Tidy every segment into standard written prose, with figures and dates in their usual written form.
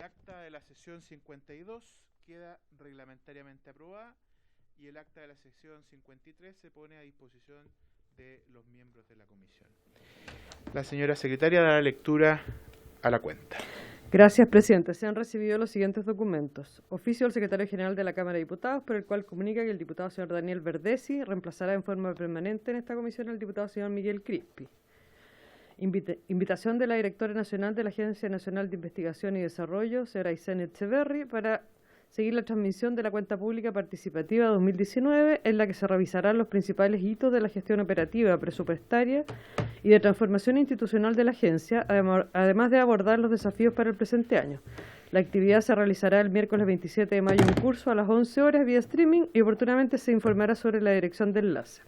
acta de la sesión 52 queda reglamentariamente aprobada y el acta de la sesión 53 se pone a disposición de los miembros de la comisión. La señora secretaria dará lectura a la cuenta. Gracias, presidente. Se han recibido los siguientes documentos. Oficio del secretario general de la Cámara de Diputados, por el cual comunica que el diputado señor Daniel Verdesi reemplazará en forma permanente en esta comisión al diputado señor Miguel Crispi. Invitación de la directora nacional de la Agencia Nacional de Investigación y Desarrollo, señora Aysén Echeverri, para seguir la transmisión de la cuenta pública participativa 2019, en la que se revisarán los principales hitos de la gestión operativa, presupuestaria y de transformación institucional de la agencia, además de abordar los desafíos para el presente año. La actividad se realizará el miércoles 27 de mayo en curso a las 11 horas vía streaming y oportunamente se informará sobre la dirección de enlace.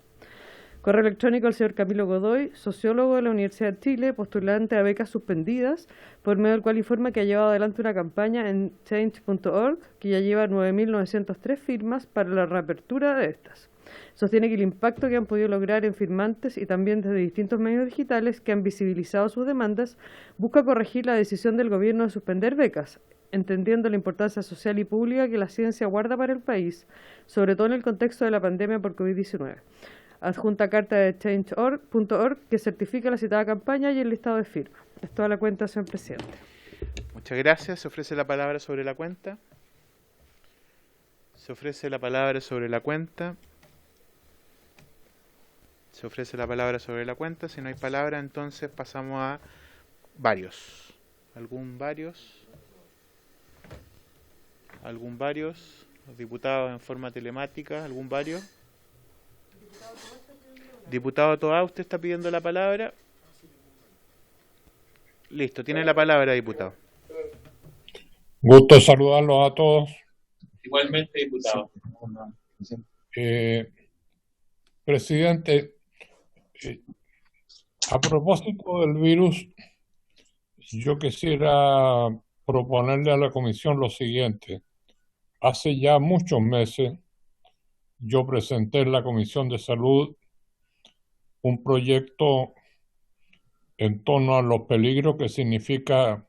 Correo electrónico al señor Camilo Godoy, sociólogo de la Universidad de Chile, postulante a becas suspendidas, por medio del cual informa que ha llevado adelante una campaña en change.org que ya lleva 9.903 firmas para la reapertura de estas. Sostiene que el impacto que han podido lograr en firmantes y también desde distintos medios digitales que han visibilizado sus demandas busca corregir la decisión del gobierno de suspender becas, entendiendo la importancia social y pública que la ciencia guarda para el país, sobre todo en el contexto de la pandemia por COVID-19. Adjunta carta de change.org que certifica la citada campaña y el listado de firmas. Es toda la cuenta, señor presidente. Muchas gracias. ¿Se ofrece la palabra sobre la cuenta? Se ofrece la palabra sobre la cuenta. Se ofrece la palabra sobre la cuenta. Si no hay palabra, entonces pasamos a varios. ¿Algún varios? ¿Algún varios? Los diputados en forma telemática. ¿Algún varios? Diputado Toá, ¿usted está pidiendo la palabra? Listo, tiene la palabra, diputado. Gusto saludarlos a todos. Igualmente, diputado. Presidente, a propósito del virus, yo quisiera proponerle a la comisión lo siguiente. Hace ya muchos meses yo presenté en la Comisión de Salud un proyecto en torno a los peligros que significa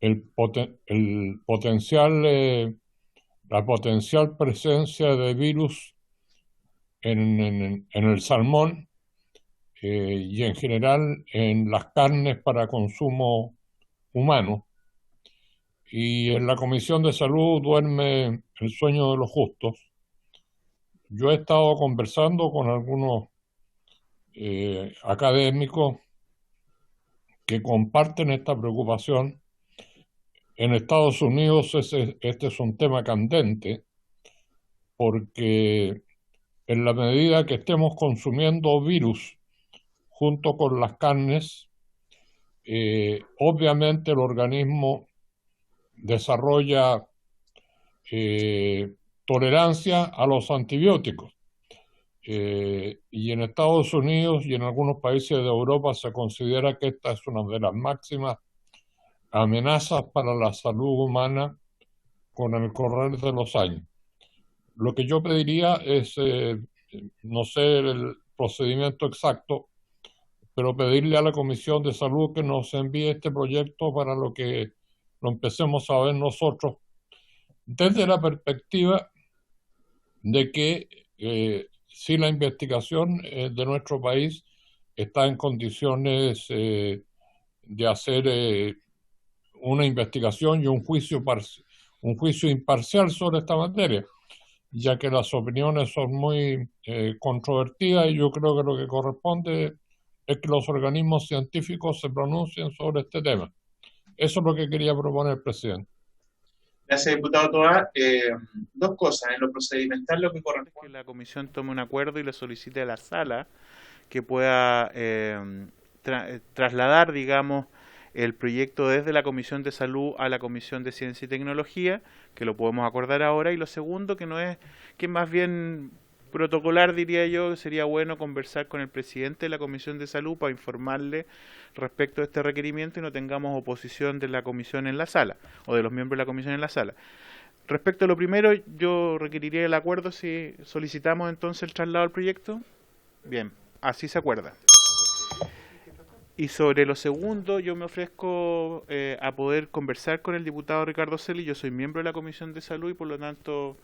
la potencial presencia de virus en el salmón y en general en las carnes para consumo humano. Y en la Comisión de Salud duerme el sueño de los justos. Yo he estado conversando con algunos académicos que comparten esta preocupación. En Estados Unidos este es un tema candente porque en la medida que estemos consumiendo virus junto con las carnes, obviamente el organismo desarrolla tolerancia a los antibióticos. Y en Estados Unidos y en algunos países de Europa se considera que esta es una de las máximas amenazas para la salud humana con el correr de los años. Lo que yo pediría es, no sé el procedimiento exacto, pero pedirle a la Comisión de Salud que nos envíe este proyecto para lo que lo empecemos a ver nosotros desde la perspectiva de que si la investigación de nuestro país está en condiciones de hacer una investigación y un juicio imparcial sobre esta materia, ya que las opiniones son muy controvertidas y yo creo que lo que corresponde es que los organismos científicos se pronuncien sobre este tema. Eso es lo que quería proponer, presidente. Gracias, diputado Toá. Dos cosas. En lo procedimental, lo que corresponde es que la comisión tome un acuerdo y le solicite a la sala que pueda trasladar, digamos, el proyecto desde la Comisión de Salud a la Comisión de Ciencia y Tecnología, que lo podemos acordar ahora. Y lo segundo, que más bien protocolar, diría yo, sería bueno conversar con el presidente de la Comisión de Salud para informarle respecto a este requerimiento y no tengamos oposición de la comisión en la sala, o de los miembros de la comisión en la sala. Respecto a lo primero, yo requeriría el acuerdo si solicitamos entonces el traslado del proyecto. Bien, así se acuerda. Y sobre lo segundo, yo me ofrezco a poder conversar con el diputado Ricardo Celi. Yo soy miembro de la Comisión de Salud y por lo tanto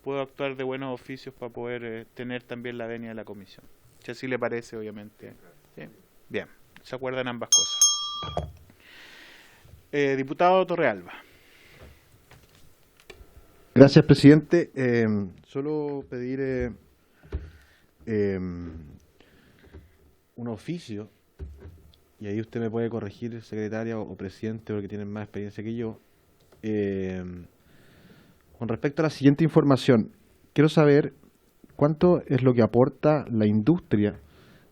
puedo actuar de buenos oficios para poder tener también la venia de la comisión. Si así le parece, obviamente. ¿Sí? Bien, se acuerdan ambas cosas. Diputado Torrealba. Gracias, presidente. Solo pedir un oficio, y ahí usted me puede corregir, secretaria o presidente, porque tienen más experiencia que yo. Con respecto a la siguiente información, quiero saber cuánto es lo que aporta la industria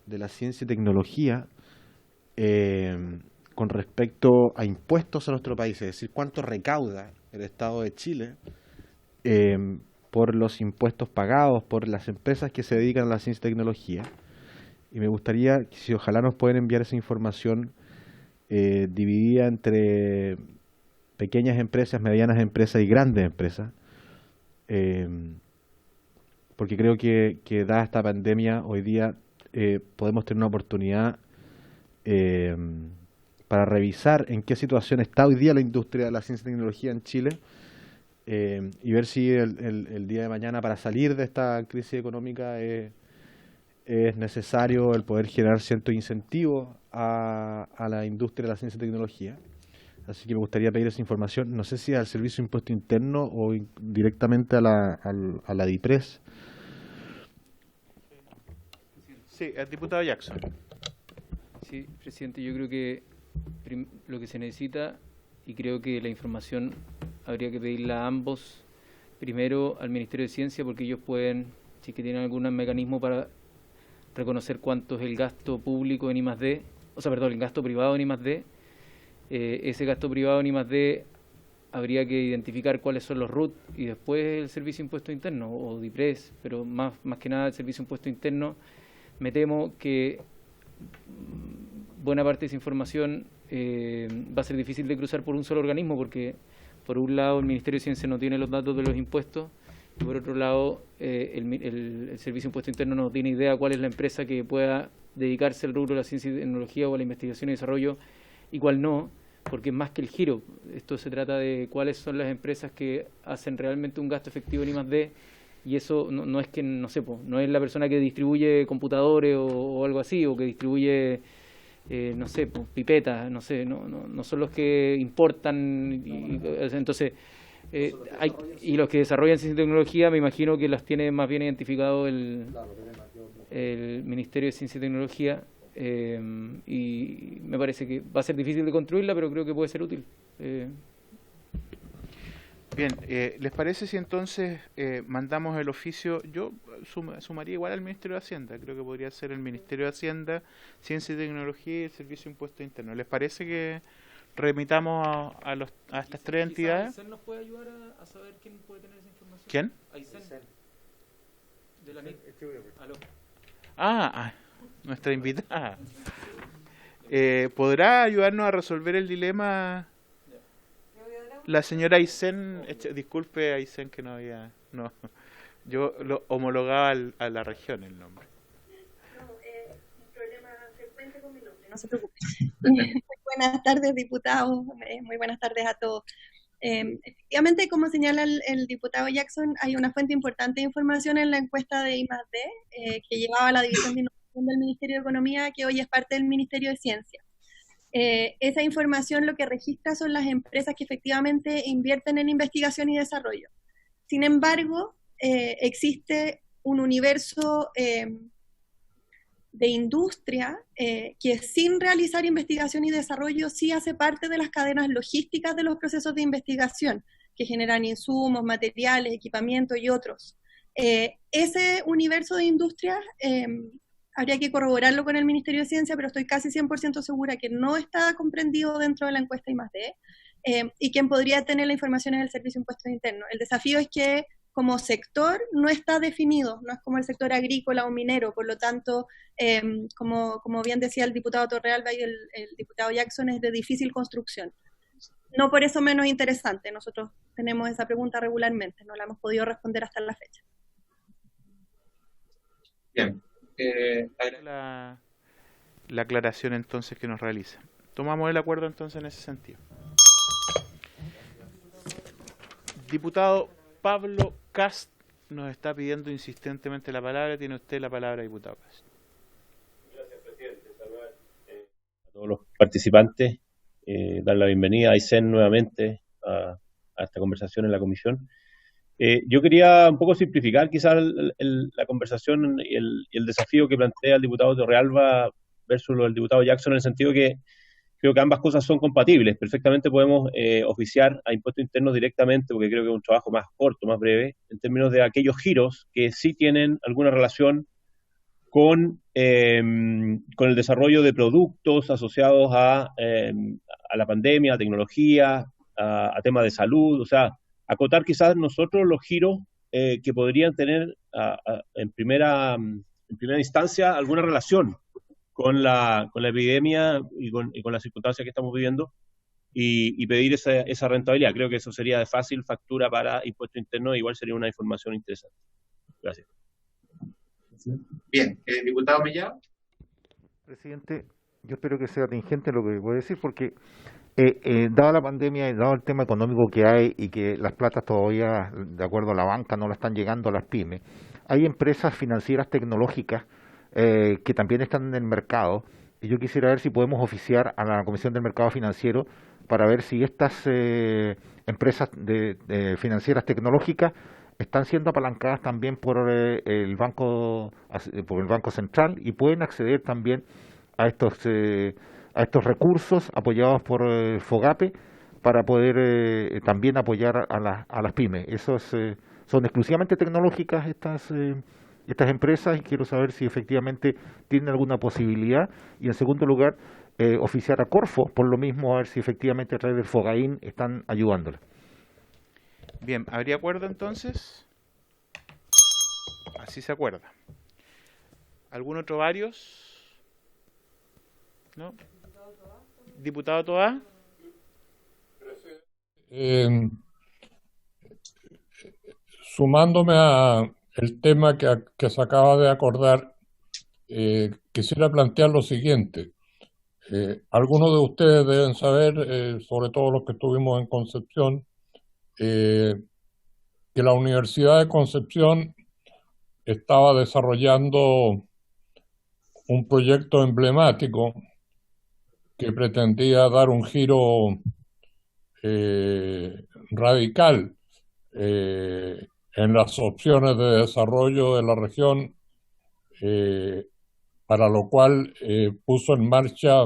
de la ciencia y tecnología con respecto a impuestos a nuestro país, es decir, cuánto recauda el Estado de Chile por los impuestos pagados por las empresas que se dedican a la ciencia y tecnología. Y me gustaría, si ojalá nos pueden enviar esa información dividida entre pequeñas empresas, medianas empresas y grandes empresas, porque creo que dada esta pandemia, hoy día podemos tener una oportunidad para revisar en qué situación está hoy día la industria de la ciencia y tecnología en Chile, y ver si el día de mañana, para salir de esta crisis económica, es necesario el poder generar ciertos incentivos a la industria de la ciencia y tecnología. Así que me gustaría pedir esa información, no sé si al Servicio de Impuesto Interno o directamente a la DIPRES. Sí, el diputado Jackson. Sí, presidente, yo creo que lo que se necesita, y creo que la información habría que pedirla a ambos, primero al Ministerio de Ciencia, porque ellos pueden, si es que tienen algún mecanismo para reconocer cuánto es el gasto público en I+D, el gasto privado en I+D. Ese gasto privado en I+D habría que identificar cuáles son los RUT y después el Servicio de Impuesto Interno o DIPRES, pero más que nada el Servicio de Impuesto Interno. Me temo que buena parte de esa información va a ser difícil de cruzar por un solo organismo, porque por un lado el Ministerio de Ciencia no tiene los datos de los impuestos y por otro lado el Servicio de Impuesto Interno no tiene idea cuál es la empresa que pueda dedicarse al rubro de la ciencia y tecnología o a la investigación y desarrollo y cuál no, porque es más que el giro. Esto se trata de cuáles son las empresas que hacen realmente un gasto efectivo en I+D, y eso no es que, no sé, no es la persona que distribuye computadores o algo así, o que distribuye, no sé, pipetas, no sé, no son los que importan, entonces, y los que desarrollan ciencia y tecnología, me imagino que las tiene más bien identificado el Ministerio de Ciencia y Tecnología. Y me parece que va a ser difícil de construirla, pero creo que puede ser útil. Bien, ¿les parece si entonces mandamos el oficio? Yo sumaría igual al Ministerio de Hacienda, creo que podría ser el Ministerio de Hacienda, Ciencia y Tecnología y el Servicio de Impuesto Interno. ¿Les parece que remitamos a estas tres entidades? ¿Aysén nos puede ayudar a saber quién puede tener esa información? ¿Quién? Aysén. De la Aló. Nuestra invitada. ¿Podrá ayudarnos a resolver el dilema la señora Aysén? Disculpe, Aysén, que no había... No, yo lo homologaba a la región el nombre. Un problema frecuente con mi nombre, no se preocupe. Muy buenas tardes, diputados. Muy buenas tardes a todos. Efectivamente, como señala el diputado Jackson, hay una fuente importante de información en la encuesta de I+D que llevaba la División de Innovación del Ministerio de Economía, que hoy es parte del Ministerio de Ciencia. Esa información lo que registra son las empresas que efectivamente invierten en investigación y desarrollo. Sin embargo, existe un universo de industria que sin realizar investigación y desarrollo sí hace parte de las cadenas logísticas de los procesos de investigación, que generan insumos, materiales, equipamiento y otros. Ese universo de industrias habría que corroborarlo con el Ministerio de Ciencia, pero estoy casi 100% segura que no está comprendido dentro de la encuesta I+D, y quien podría tener la información es el Servicio de Impuestos Internos. El desafío es que como sector no está definido, no es como el sector agrícola o minero, por lo tanto, como bien decía el diputado Torrealba y el diputado Jackson, es de difícil construcción. No por eso menos interesante, nosotros tenemos esa pregunta regularmente, no la hemos podido responder hasta la fecha. Bien. la aclaración entonces que nos realiza. Tomamos el acuerdo entonces en ese sentido. Diputado Pablo Cast nos está pidiendo insistentemente la palabra. Tiene usted la palabra, diputado Cast. Gracias, presidente. Saludar a todos los participantes, dar la bienvenida a Aysén nuevamente a esta conversación en la comisión. Yo quería un poco simplificar quizás la conversación y el desafío que plantea el diputado Torrealba versus el diputado Jackson, en el sentido que creo que ambas cosas son compatibles. Perfectamente podemos oficiar a impuestos internos directamente, porque creo que es un trabajo más corto, más breve, en términos de aquellos giros que sí tienen alguna relación con el desarrollo de productos asociados a la pandemia, a tecnología, a temas de salud. O sea, acotar quizás nosotros los giros que podrían tener en primera instancia alguna relación con la epidemia y con las circunstancias que estamos viviendo, y pedir esa rentabilidad. Creo que eso sería de fácil factura para impuesto interno, igual sería una información interesante. Gracias. Bien, diputado Mellado. Presidente, yo espero que sea atingente lo que voy a decir, porque dada la pandemia y dado el tema económico que hay y que las platas todavía, de acuerdo a la banca, no la están llegando a las pymes, hay empresas financieras tecnológicas que también están en el mercado, y yo quisiera ver si podemos oficiar a la Comisión del Mercado Financiero para ver si estas empresas financieras tecnológicas están siendo apalancadas también por el Banco Central, y pueden acceder también a estos recursos apoyados por FOGAPE para poder también apoyar a las pymes. Son exclusivamente tecnológicas estas empresas, y quiero saber si efectivamente tienen alguna posibilidad, y en segundo lugar oficiar a Corfo por lo mismo, a ver si efectivamente a través del FOGAIN están ayudándola. Bien, ¿habría acuerdo entonces? Así se acuerda. ¿Algún otro varios? ¿No? ¿Diputado Toá? Sumándome a el tema que se acaba de acordar, quisiera plantear lo siguiente. Algunos de ustedes deben saber, sobre todo los que estuvimos en Concepción, que la Universidad de Concepción estaba desarrollando un proyecto emblemático que pretendía dar un giro radical en las opciones de desarrollo de la región, para lo cual puso en marcha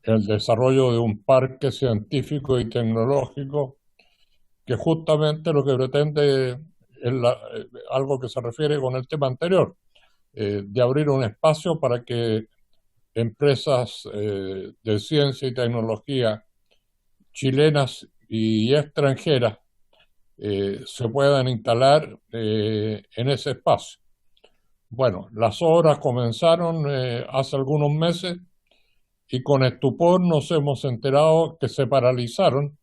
el desarrollo de un parque científico y tecnológico que justamente lo que pretende es algo que se refiere con el tema anterior, de abrir un espacio para que empresas de ciencia y tecnología chilenas y extranjeras se puedan instalar en ese espacio. Bueno, las obras comenzaron hace algunos meses, y con estupor nos hemos enterado que se paralizaron.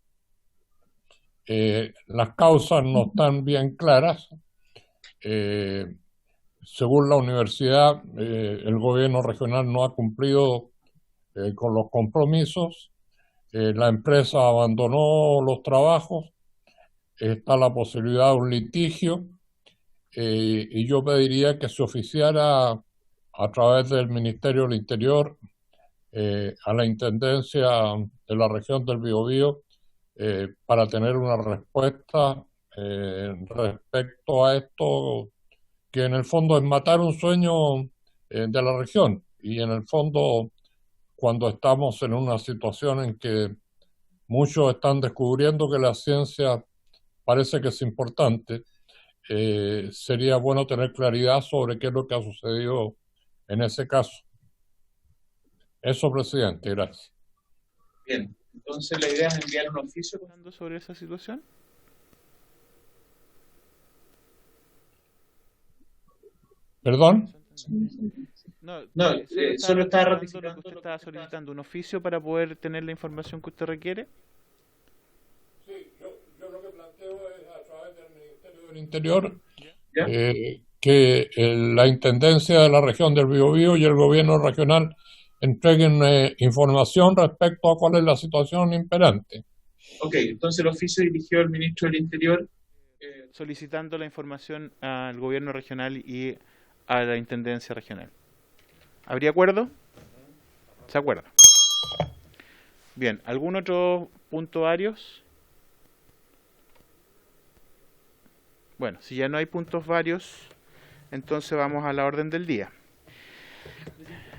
Las causas no están bien claras. Según la universidad, el gobierno regional no ha cumplido con los compromisos. La empresa abandonó los trabajos. Está la posibilidad de un litigio, y yo pediría que se oficiara a través del Ministerio del Interior a la Intendencia de la región del Biobío, para tener una respuesta respecto a esto, que en el fondo es matar un sueño de la región, y en el fondo, cuando estamos en una situación en que muchos están descubriendo que la ciencia parece que es importante, sería bueno tener claridad sobre qué es lo que ha sucedido en ese caso. Eso, presidente, gracias. Bien, entonces la idea es enviar un oficio sobre esa situación. ¿Perdón? No, solo está lo ratificando que usted estaba solicitando, un oficio para poder tener la información que usted requiere. Sí, yo lo que planteo es a través del Ministerio del Interior que la Intendencia de la región del Biobío y el gobierno regional entreguen información respecto a cuál es la situación imperante. Ok, entonces el oficio dirigió al ministro del Interior. Solicitando la información al gobierno regional y a la intendencia regional. ¿Habría acuerdo? ¿Se acuerda? Bien, ¿algún otro punto varios? Bueno, si ya no hay puntos varios, entonces vamos a la orden del día.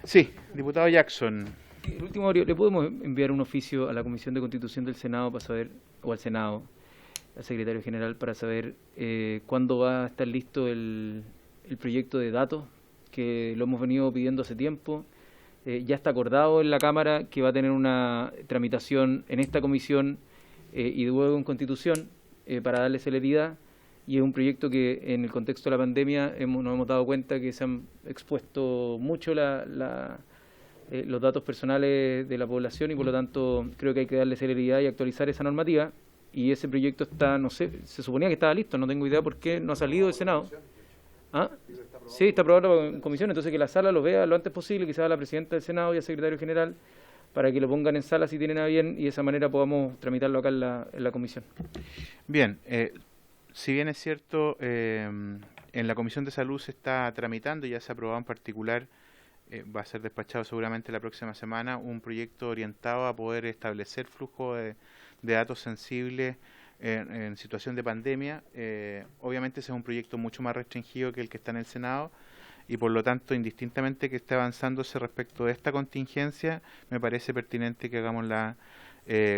Sí, diputado Jackson. El último, ¿le podemos enviar un oficio a la Comisión de Constitución del Senado para saber, o al Senado, al secretario general, para saber cuándo va a estar listo el proyecto de datos, que lo hemos venido pidiendo hace tiempo? Ya está acordado en la Cámara que va a tener una tramitación en esta comisión y luego en Constitución para darle celeridad, y es un proyecto que en el contexto de la pandemia nos hemos dado cuenta que se han expuesto mucho los datos personales de la población, y por lo tanto creo que hay que darle celeridad y actualizar esa normativa. Y ese proyecto está, no sé, se suponía que estaba listo, no tengo idea por qué no ha salido del Senado. ¿Ah? Sí, está aprobado en comisión, entonces que la sala lo vea lo antes posible, quizás a la presidenta del Senado y al secretario general, para que lo pongan en sala si tienen a bien, y de esa manera podamos tramitarlo acá en la comisión. Bien, si bien es cierto, en la Comisión de Salud se está tramitando, ya se ha aprobado en particular, va a ser despachado seguramente la próxima semana, un proyecto orientado a poder establecer flujo de datos sensibles en situación de pandemia. Obviamente ese es un proyecto mucho más restringido que el que está en el Senado, y por lo tanto, indistintamente que esté avanzándose respecto de esta contingencia, me parece pertinente que hagamos la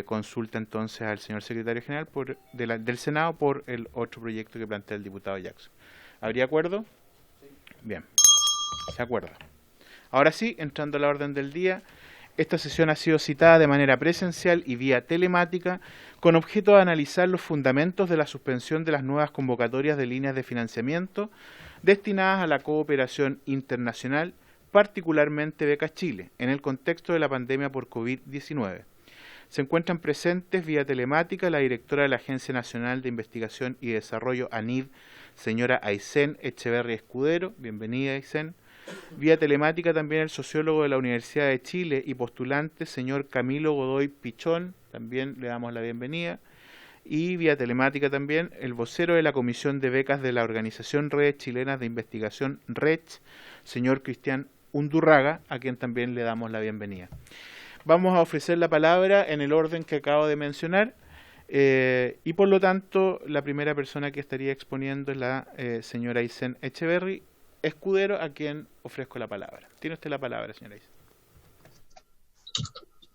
consulta entonces al señor secretario general del Senado por el otro proyecto que plantea el diputado Jackson. ¿Habría acuerdo? Bien, se acuerda. Ahora sí, entrando a la orden del día, esta sesión ha sido citada de manera presencial y vía telemática con objeto de analizar los fundamentos de la suspensión de las nuevas convocatorias de líneas de financiamiento destinadas a la cooperación internacional, particularmente Becas Chile, en el contexto de la pandemia por COVID-19. Se encuentran presentes vía telemática la directora de la Agencia Nacional de Investigación y Desarrollo, ANID, señora Aysén Echeverri Escudero. Bienvenida, Aysén. Vía telemática también el sociólogo de la Universidad de Chile y postulante, señor Camilo Godoy Pichón, también le damos la bienvenida. Y vía telemática también el vocero de la Comisión de Becas de la Organización Redes Chilenas de Investigación, RECH, señor Cristian Undurraga, a quien también le damos la bienvenida. Vamos a ofrecer la palabra en el orden que acabo de mencionar, y por lo tanto la primera persona que estaría exponiendo es la señora Aysén Echeverri Escudero, a quien ofrezco la palabra. Tiene usted la palabra, señora Aysén.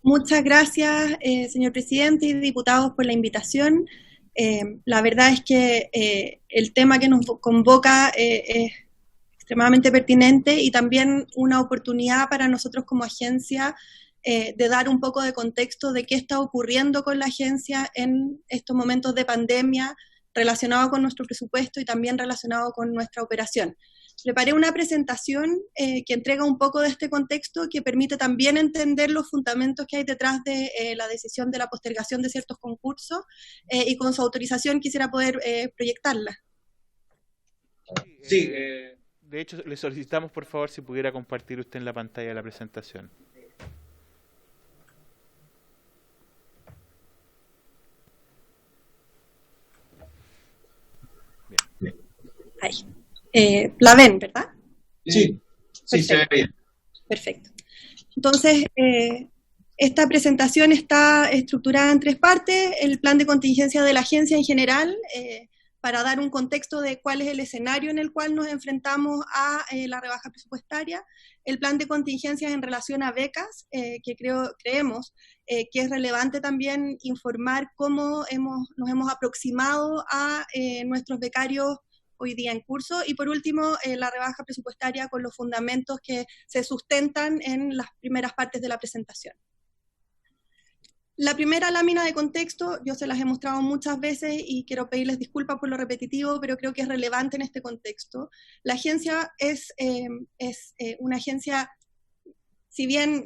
Muchas gracias, señor presidente y diputados, por la invitación. La verdad es que el tema que nos convoca es extremadamente pertinente y también una oportunidad para nosotros como agencia de dar un poco de contexto de qué está ocurriendo con la agencia en estos momentos de pandemia, relacionado con nuestro presupuesto y también relacionado con nuestra operación. Preparé una presentación que entrega un poco de este contexto, que permite también entender los fundamentos que hay detrás de la decisión de la postergación de ciertos concursos, y con su autorización quisiera poder proyectarla. Sí, de hecho le solicitamos por favor si pudiera compartir usted en la pantalla la presentación. Bien. Ahí. La ven, ¿verdad? Sí, sí, se ve bien. Perfecto. Entonces, esta presentación está estructurada en 3 partes: el plan de contingencia de la agencia en general, para dar un contexto de cuál es el escenario en el cual nos enfrentamos a la rebaja presupuestaria, el plan de contingencias en relación a becas, que creemos que es relevante también informar cómo nos hemos aproximado a nuestros becarios hoy día en curso, y por último la rebaja presupuestaria con los fundamentos que se sustentan en las primeras partes de la presentación. La primera lámina de contexto, yo se las he mostrado muchas veces y quiero pedirles disculpas por lo repetitivo, pero creo que es relevante en este contexto. La agencia es una agencia, si bien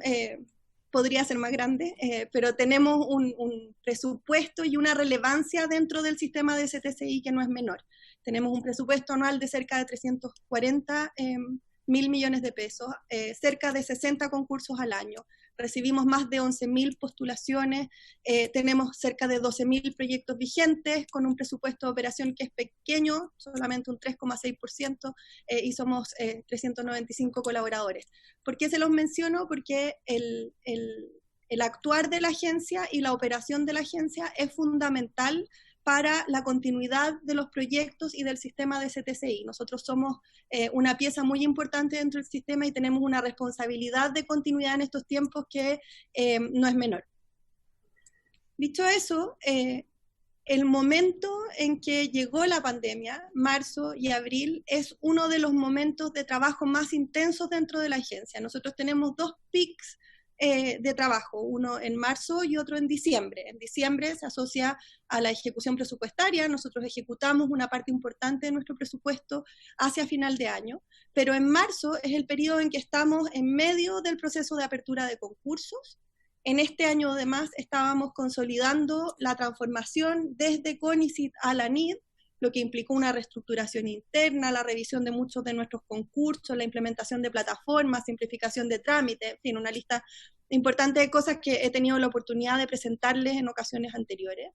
podría ser más grande, pero tenemos un presupuesto y una relevancia dentro del sistema de CTCI que no es menor. Tenemos un presupuesto anual de cerca de 340 1.000 millones de pesos, cerca de 60 concursos al año. Recibimos más de 11.000 postulaciones, tenemos cerca de 12.000 proyectos vigentes, con un presupuesto de operación que es pequeño, solamente un 3,6%, y somos 395 colaboradores. ¿Por qué se los menciono? Porque el actuar de la agencia y la operación de la agencia es fundamental para la continuidad de los proyectos y del sistema de CTCI. Nosotros somos una pieza muy importante dentro del sistema y tenemos una responsabilidad de continuidad en estos tiempos que no es menor. Dicho eso, el momento en que llegó la pandemia, marzo y abril, es uno de los momentos de trabajo más intensos dentro de la agencia. Nosotros tenemos 2 pics de trabajo, uno en marzo y otro en diciembre. En diciembre se asocia a la ejecución presupuestaria, nosotros ejecutamos una parte importante de nuestro presupuesto hacia final de año, pero en marzo es el periodo en que estamos en medio del proceso de apertura de concursos. En este año además estábamos consolidando la transformación desde CONICYT a la NID, lo que implicó una reestructuración interna, la revisión de muchos de nuestros concursos, la implementación de plataformas, simplificación de trámites, en fin, una lista importante de cosas que he tenido la oportunidad de presentarles en ocasiones anteriores.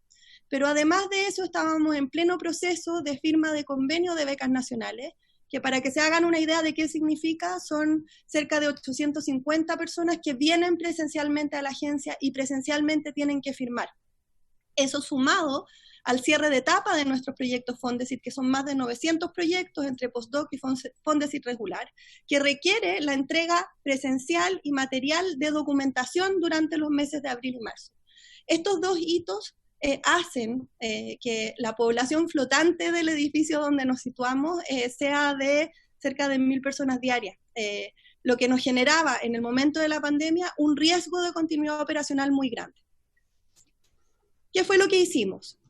Pero además de eso, estábamos en pleno proceso de firma de convenio de becas nacionales, que para que se hagan una idea de qué significa, son cerca de 850 personas que vienen presencialmente a la agencia y presencialmente tienen que firmar. Eso sumado al cierre de etapa de nuestros proyectos Fondesit, que son más de 900 proyectos entre postdoc y Fondesit regular, que requiere la entrega presencial y material de documentación durante los meses de abril y marzo. Estos 2 hitos hacen que la población flotante del edificio donde nos situamos sea de cerca de 1.000 personas diarias, lo que nos generaba en el momento de la pandemia un riesgo de continuidad operacional muy grande. ¿Qué fue lo que hicimos?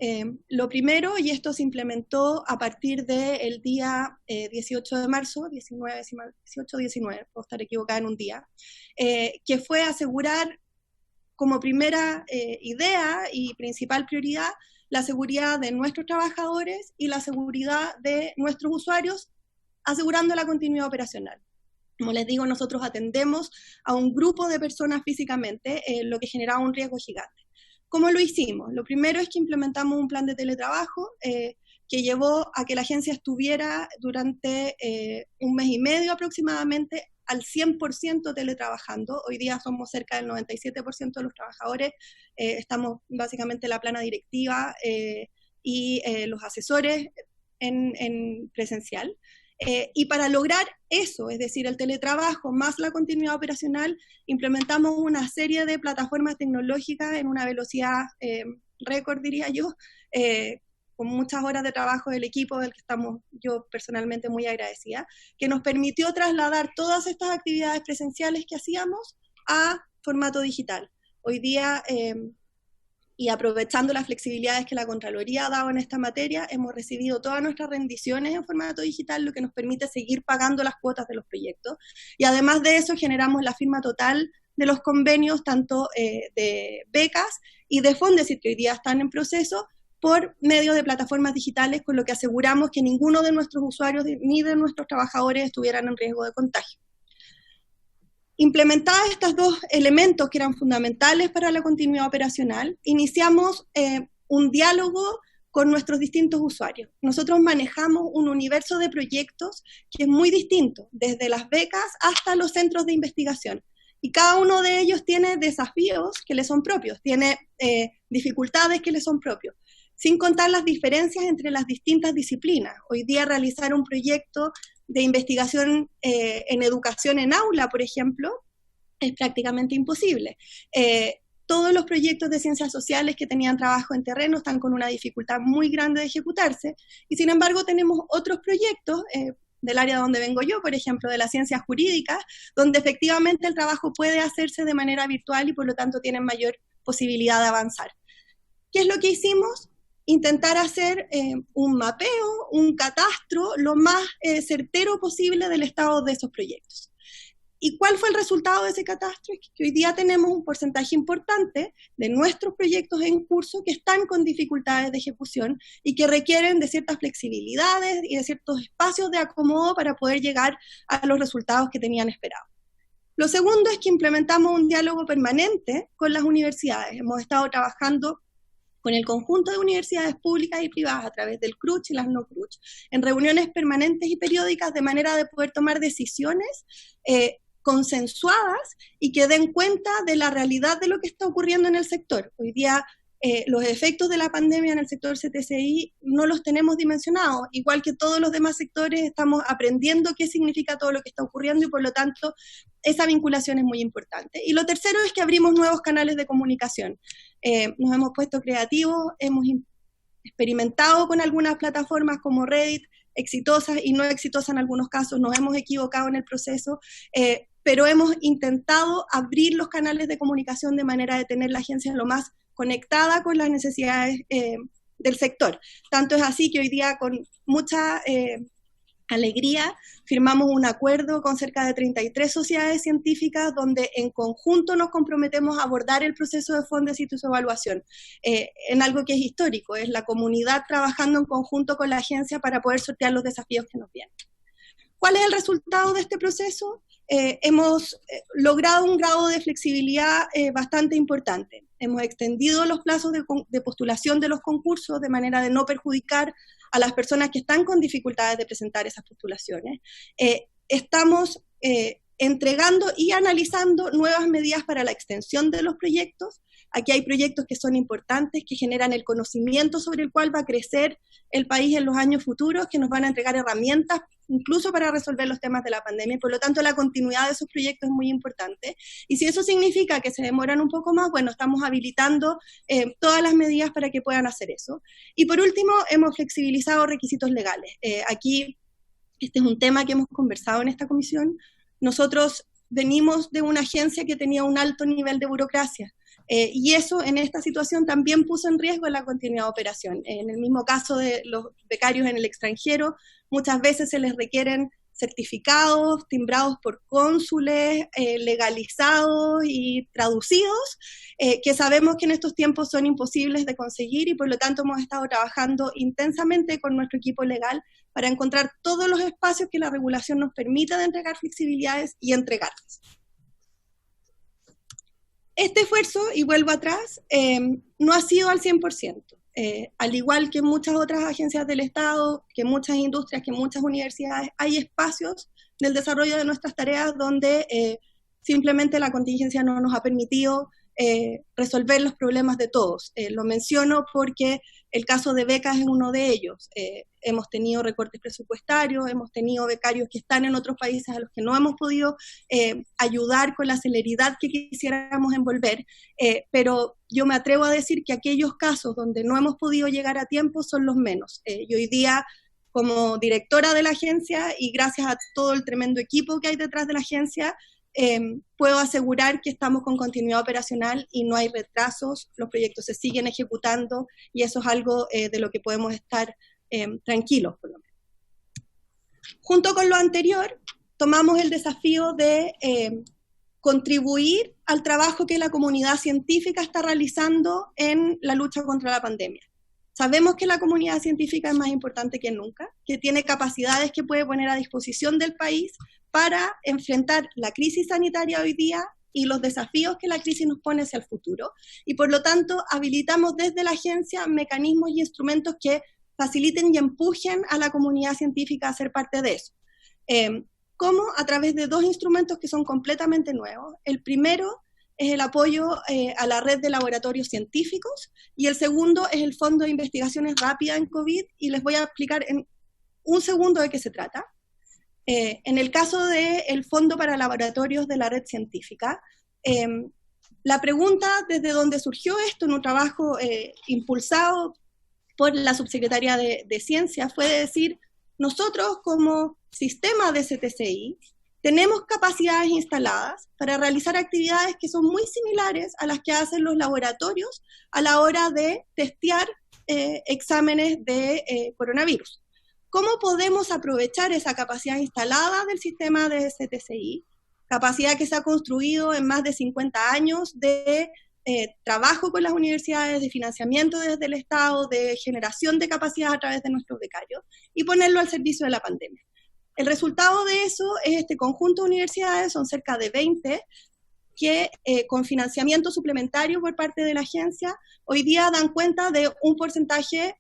Lo primero, y esto se implementó a partir del día 18 de marzo, 18-19, puedo estar equivocada en un día, que fue asegurar como primera idea y principal prioridad la seguridad de nuestros trabajadores y la seguridad de nuestros usuarios, asegurando la continuidad operacional. Como les digo, nosotros atendemos a un grupo de personas físicamente, lo que generaba un riesgo gigante. ¿Cómo lo hicimos? Lo primero es que implementamos un plan de teletrabajo que llevó a que la agencia estuviera durante un mes y medio aproximadamente al 100% teletrabajando. Hoy día somos cerca del 97% de los trabajadores, estamos básicamente la plana directiva y los asesores en presencial. Y para lograr eso, es decir, el teletrabajo más la continuidad operacional, implementamos una serie de plataformas tecnológicas en una velocidad récord, diría yo, con muchas horas de trabajo del equipo, del que estamos yo personalmente muy agradecida, que nos permitió trasladar todas estas actividades presenciales que hacíamos a formato digital. Hoy día, y aprovechando las flexibilidades que la Contraloría ha dado en esta materia, hemos recibido todas nuestras rendiciones en formato digital, lo que nos permite seguir pagando las cuotas de los proyectos. Y además de eso, generamos la firma total de los convenios, tanto de becas y de Fondesit, que hoy día están en proceso, por medio de plataformas digitales, con lo que aseguramos que ninguno de nuestros usuarios ni de nuestros trabajadores estuvieran en riesgo de contagio. Implementadas estos 2 elementos que eran fundamentales para la continuidad operacional, iniciamos un diálogo con nuestros distintos usuarios. Nosotros manejamos un universo de proyectos que es muy distinto, desde las becas hasta los centros de investigación. Y cada uno de ellos tiene desafíos que le son propios, tiene dificultades que le son propios, sin contar las diferencias entre las distintas disciplinas. Hoy día realizar un proyecto de investigación en educación en aula, por ejemplo, es prácticamente imposible. Todos los proyectos de ciencias sociales que tenían trabajo en terreno están con una dificultad muy grande de ejecutarse, y sin embargo tenemos otros proyectos del área donde vengo yo, por ejemplo, de las ciencias jurídicas, donde efectivamente el trabajo puede hacerse de manera virtual y por lo tanto tienen mayor posibilidad de avanzar. ¿Qué es lo que hicimos? Intentar hacer un mapeo, un catastro lo más certero posible del estado de esos proyectos. ¿Y cuál fue el resultado de ese catastro? Es que hoy día tenemos un porcentaje importante de nuestros proyectos en curso que están con dificultades de ejecución y que requieren de ciertas flexibilidades y de ciertos espacios de acomodo para poder llegar a los resultados que tenían esperado. Lo segundo es que implementamos un diálogo permanente con las universidades. Hemos estado trabajando con el conjunto de universidades públicas y privadas a través del CRUCH y las no CRUCH, en reuniones permanentes y periódicas de manera de poder tomar decisiones consensuadas y que den cuenta de la realidad de lo que está ocurriendo en el sector. Hoy día los efectos de la pandemia en el sector CTCI no los tenemos dimensionados, igual que todos los demás sectores estamos aprendiendo qué significa todo lo que está ocurriendo y por lo tanto esa vinculación es muy importante. Y lo tercero es que abrimos nuevos canales de comunicación. Nos hemos puesto creativos, hemos experimentado con algunas plataformas como Reddit, exitosas y no exitosas en algunos casos, nos hemos equivocado en el proceso, pero hemos intentado abrir los canales de comunicación de manera de tener la agencia lo más conectada con las necesidades del sector. Tanto es así que hoy día con mucha alegría firmamos un acuerdo con cerca de 33 sociedades científicas donde en conjunto nos comprometemos a abordar el proceso de Fondesit y su evaluación en algo que es histórico, es la comunidad trabajando en conjunto con la agencia para poder sortear los desafíos que nos vienen. ¿Cuál es el resultado de este proceso? Hemos logrado un grado de flexibilidad bastante importante. Hemos extendido los plazos de postulación de los concursos de manera de no perjudicar a las personas que están con dificultades de presentar esas postulaciones. Estamos entregando y analizando nuevas medidas para la extensión de los proyectos. Aquí hay proyectos que son importantes, que generan el conocimiento sobre el cual va a crecer el país en los años futuros, que nos van a entregar herramientas incluso para resolver los temas de la pandemia, y por lo tanto la continuidad de esos proyectos es muy importante. Y si eso significa que se demoran un poco más, bueno, estamos habilitando todas las medidas para que puedan hacer eso. Y por último, hemos flexibilizado requisitos legales. Aquí, este es un tema que hemos conversado en esta comisión. Nosotros venimos de una agencia que tenía un alto nivel de burocracia. Y eso en esta situación también puso en riesgo la continuidad de operación. En el mismo caso de los becarios en el extranjero, muchas veces se les requieren certificados, timbrados por cónsules, legalizados y traducidos, que sabemos que en estos tiempos son imposibles de conseguir y por lo tanto hemos estado trabajando intensamente con nuestro equipo legal para encontrar todos los espacios que la regulación nos permita de entregar flexibilidades y entregarlas. Este esfuerzo, y vuelvo atrás, no ha sido al 100%. Al igual que muchas otras agencias del Estado, que muchas industrias, que muchas universidades, hay espacios del desarrollo de nuestras tareas donde simplemente la contingencia no nos ha permitido resolver los problemas de todos. Lo menciono porque el caso de becas es uno de ellos. Hemos tenido recortes presupuestarios, hemos tenido becarios que están en otros países a los que no hemos podido ayudar con la celeridad que quisiéramos envolver, pero yo me atrevo a decir que aquellos casos donde no hemos podido llegar a tiempo son los menos. Y hoy día, como directora de la agencia y gracias a todo el tremendo equipo que hay detrás de la agencia, puedo asegurar que estamos con continuidad operacional y no hay retrasos, los proyectos se siguen ejecutando y eso es algo de lo que podemos estar tranquilos, por lo menos. Junto con lo anterior, tomamos el desafío de contribuir al trabajo que la comunidad científica está realizando en la lucha contra la pandemia. Sabemos que la comunidad científica es más importante que nunca, que tiene capacidades que puede poner a disposición del país para enfrentar la crisis sanitaria hoy día y los desafíos que la crisis nos pone hacia el futuro. Y por lo tanto, habilitamos desde la agencia mecanismos y instrumentos que faciliten y empujen a la comunidad científica a ser parte de eso. ¿Cómo? A través de dos instrumentos que son completamente nuevos. El primero es el apoyo a la red de laboratorios científicos y el segundo es el Fondo de Investigaciones Rápidas en COVID y les voy a explicar en un segundo de qué se trata. En el caso del Fondo para Laboratorios de la Red Científica, la pregunta desde donde surgió esto en un trabajo impulsado por la subsecretaria de Ciencia fue de decir, nosotros como sistema de CTCI tenemos capacidades instaladas para realizar actividades que son muy similares a las que hacen los laboratorios a la hora de testear exámenes de coronavirus. ¿Cómo podemos aprovechar esa capacidad instalada del sistema de CTCI capacidad que se ha construido en más de 50 años de trabajo con las universidades, de financiamiento desde el Estado, de generación de capacidad a través de nuestros becarios, y ponerlo al servicio de la pandemia. El resultado de eso es este conjunto de universidades, son cerca de 20, que con financiamiento suplementario por parte de la agencia, hoy día dan cuenta de un porcentaje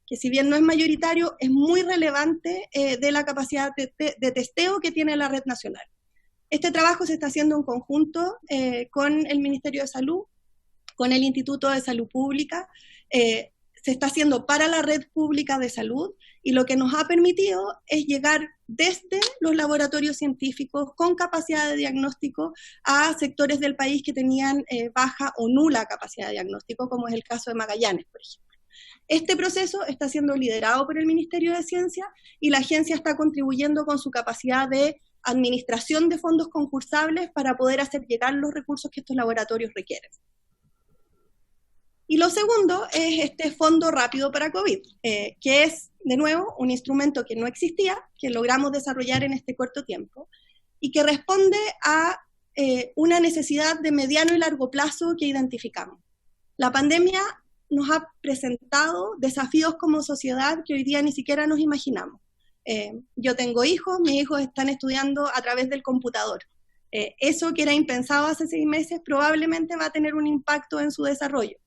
que, si bien no es mayoritario, es muy relevante de la capacidad de testeo que tiene la red nacional. Este trabajo se está haciendo en conjunto con el Ministerio de Salud, con el Instituto de Salud Pública, se está haciendo para la red pública de salud, y lo que nos ha permitido es llegar desde los laboratorios científicos con capacidad de diagnóstico a sectores del país que tenían baja o nula capacidad de diagnóstico, como es el caso de Magallanes, por ejemplo. Este proceso está siendo liderado por el Ministerio de Ciencia, y la agencia está contribuyendo con su capacidad de administración de fondos concursables para poder hacer llegar los recursos que estos laboratorios requieren. Y lo segundo es este Fondo Rápido para COVID, que es, de nuevo, un instrumento que no existía, que logramos desarrollar en este corto tiempo, y que responde a una necesidad de mediano y largo plazo que identificamos. La pandemia nos ha presentado desafíos como sociedad que hoy día ni siquiera nos imaginamos. Yo tengo hijos, mis hijos están estudiando a través del computador. Eso que era impensado hace 6 meses probablemente va a tener un impacto en su desarrollo.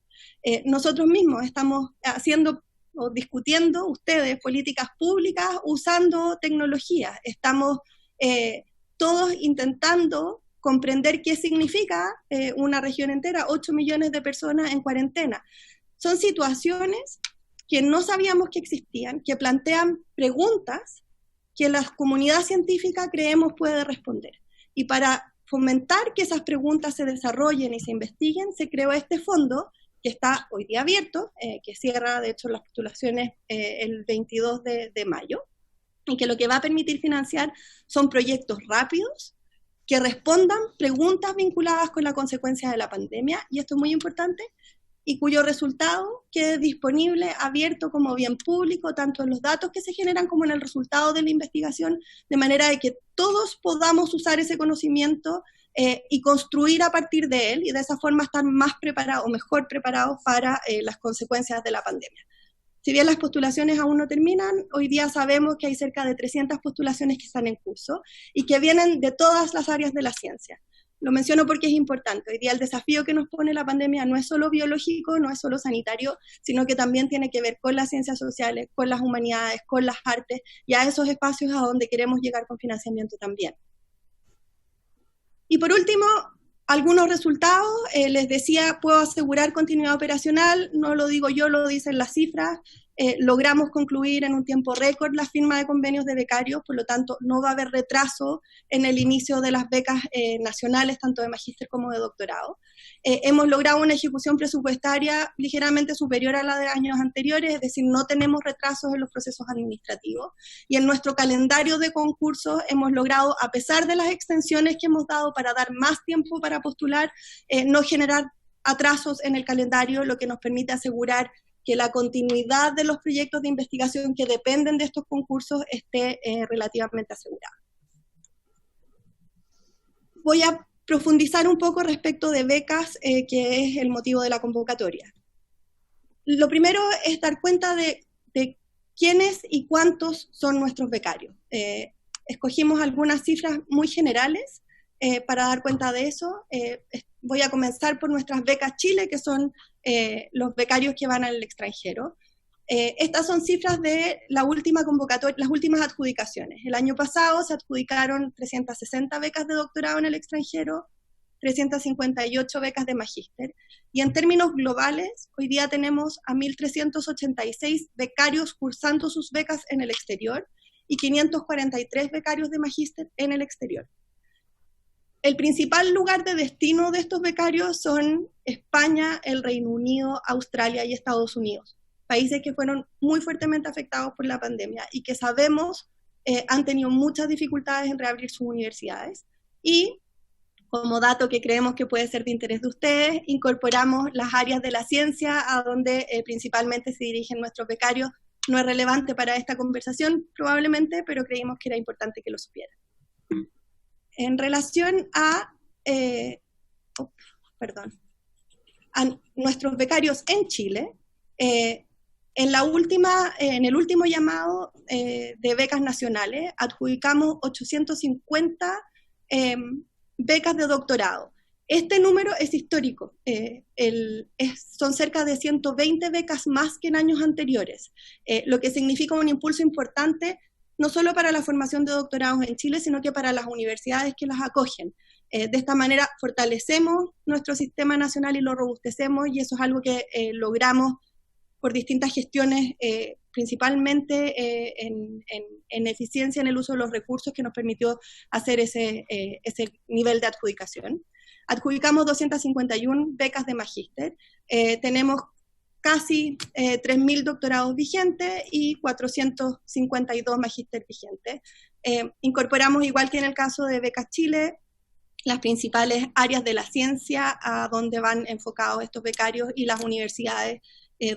Nosotros mismos estamos haciendo o discutiendo, ustedes, políticas públicas usando tecnología. Estamos todos intentando comprender qué significa una región entera, 8 millones de personas en cuarentena. Son situaciones que no sabíamos que existían, que plantean preguntas que la comunidad científica creemos puede responder. Y para fomentar que esas preguntas se desarrollen y se investiguen, se creó este fondo que está hoy día abierto, que cierra de hecho las postulaciones el 22 de mayo, y que lo que va a permitir financiar son proyectos rápidos que respondan preguntas vinculadas con la consecuencia de la pandemia, y esto es muy importante, y cuyo resultado quede disponible, abierto como bien público, tanto en los datos que se generan como en el resultado de la investigación, de manera de que todos podamos usar ese conocimiento y construir a partir de él, y de esa forma estar más preparados o mejor preparados para las consecuencias de la pandemia. Si bien las postulaciones aún no terminan, hoy día sabemos que hay cerca de 300 postulaciones que están en curso y que vienen de todas las áreas de la ciencia. Lo menciono porque es importante. Hoy día el desafío que nos pone la pandemia no es solo biológico, no es solo sanitario, sino que también tiene que ver con las ciencias sociales, con las humanidades, con las artes, y a esos espacios a donde queremos llegar con financiamiento también. Y por último, algunos resultados. Les decía, puedo asegurar continuidad operacional, no lo digo yo, lo dicen las cifras. Logramos concluir en un tiempo récord la firma de convenios de becarios, por lo tanto no va a haber retraso en el inicio de las becas nacionales, tanto de magíster como de doctorado. Hemos logrado una ejecución presupuestaria ligeramente superior a la de años anteriores, es decir, no tenemos retrasos en los procesos administrativos, y en nuestro calendario de concursos hemos logrado, a pesar de las extensiones que hemos dado para dar más tiempo para postular, no generar atrasos en el calendario, lo que nos permite asegurar que la continuidad de los proyectos de investigación que dependen de estos concursos esté relativamente asegurada. Voy a profundizar un poco respecto de becas, que es el motivo de la convocatoria. Lo primero es dar cuenta de quiénes y cuántos son nuestros becarios. Escogimos algunas cifras muy generales para dar cuenta de eso. Voy a comenzar por nuestras becas Chile, que son los becarios que van al extranjero. Estas son cifras de la última convocatoria, las últimas adjudicaciones. El año pasado se adjudicaron 360 becas de doctorado en el extranjero, 358 becas de magíster, y en términos globales, hoy día tenemos a 1.386 becarios cursando sus becas en el exterior y 543 becarios de magíster en el exterior. El principal lugar de destino de estos becarios son España, el Reino Unido, Australia y Estados Unidos, países que fueron muy fuertemente afectados por la pandemia y que sabemos han tenido muchas dificultades en reabrir sus universidades. Y como dato que creemos que puede ser de interés de ustedes, incorporamos las áreas de la ciencia a donde principalmente se dirigen nuestros becarios. No es relevante para esta conversación probablemente, pero creímos que era importante que lo supieran. En relación a, a nuestros becarios en Chile, en el último llamado de becas nacionales, adjudicamos 850 becas de doctorado. Este número es histórico, son cerca de 120 becas más que en años anteriores, lo que significa un impulso importante no solo para la formación de doctorados en Chile, sino que para las universidades que las acogen. De esta manera fortalecemos nuestro sistema nacional y lo robustecemos, y eso es algo que logramos por distintas gestiones, principalmente en eficiencia en el uso de los recursos, que nos permitió hacer ese nivel de adjudicación. Adjudicamos 251 becas de magíster, tenemos casi 3.000 doctorados vigentes y 452 magíster vigentes. Incorporamos, igual que en el caso de Becas Chile, las principales áreas de la ciencia a donde van enfocados estos becarios y las universidades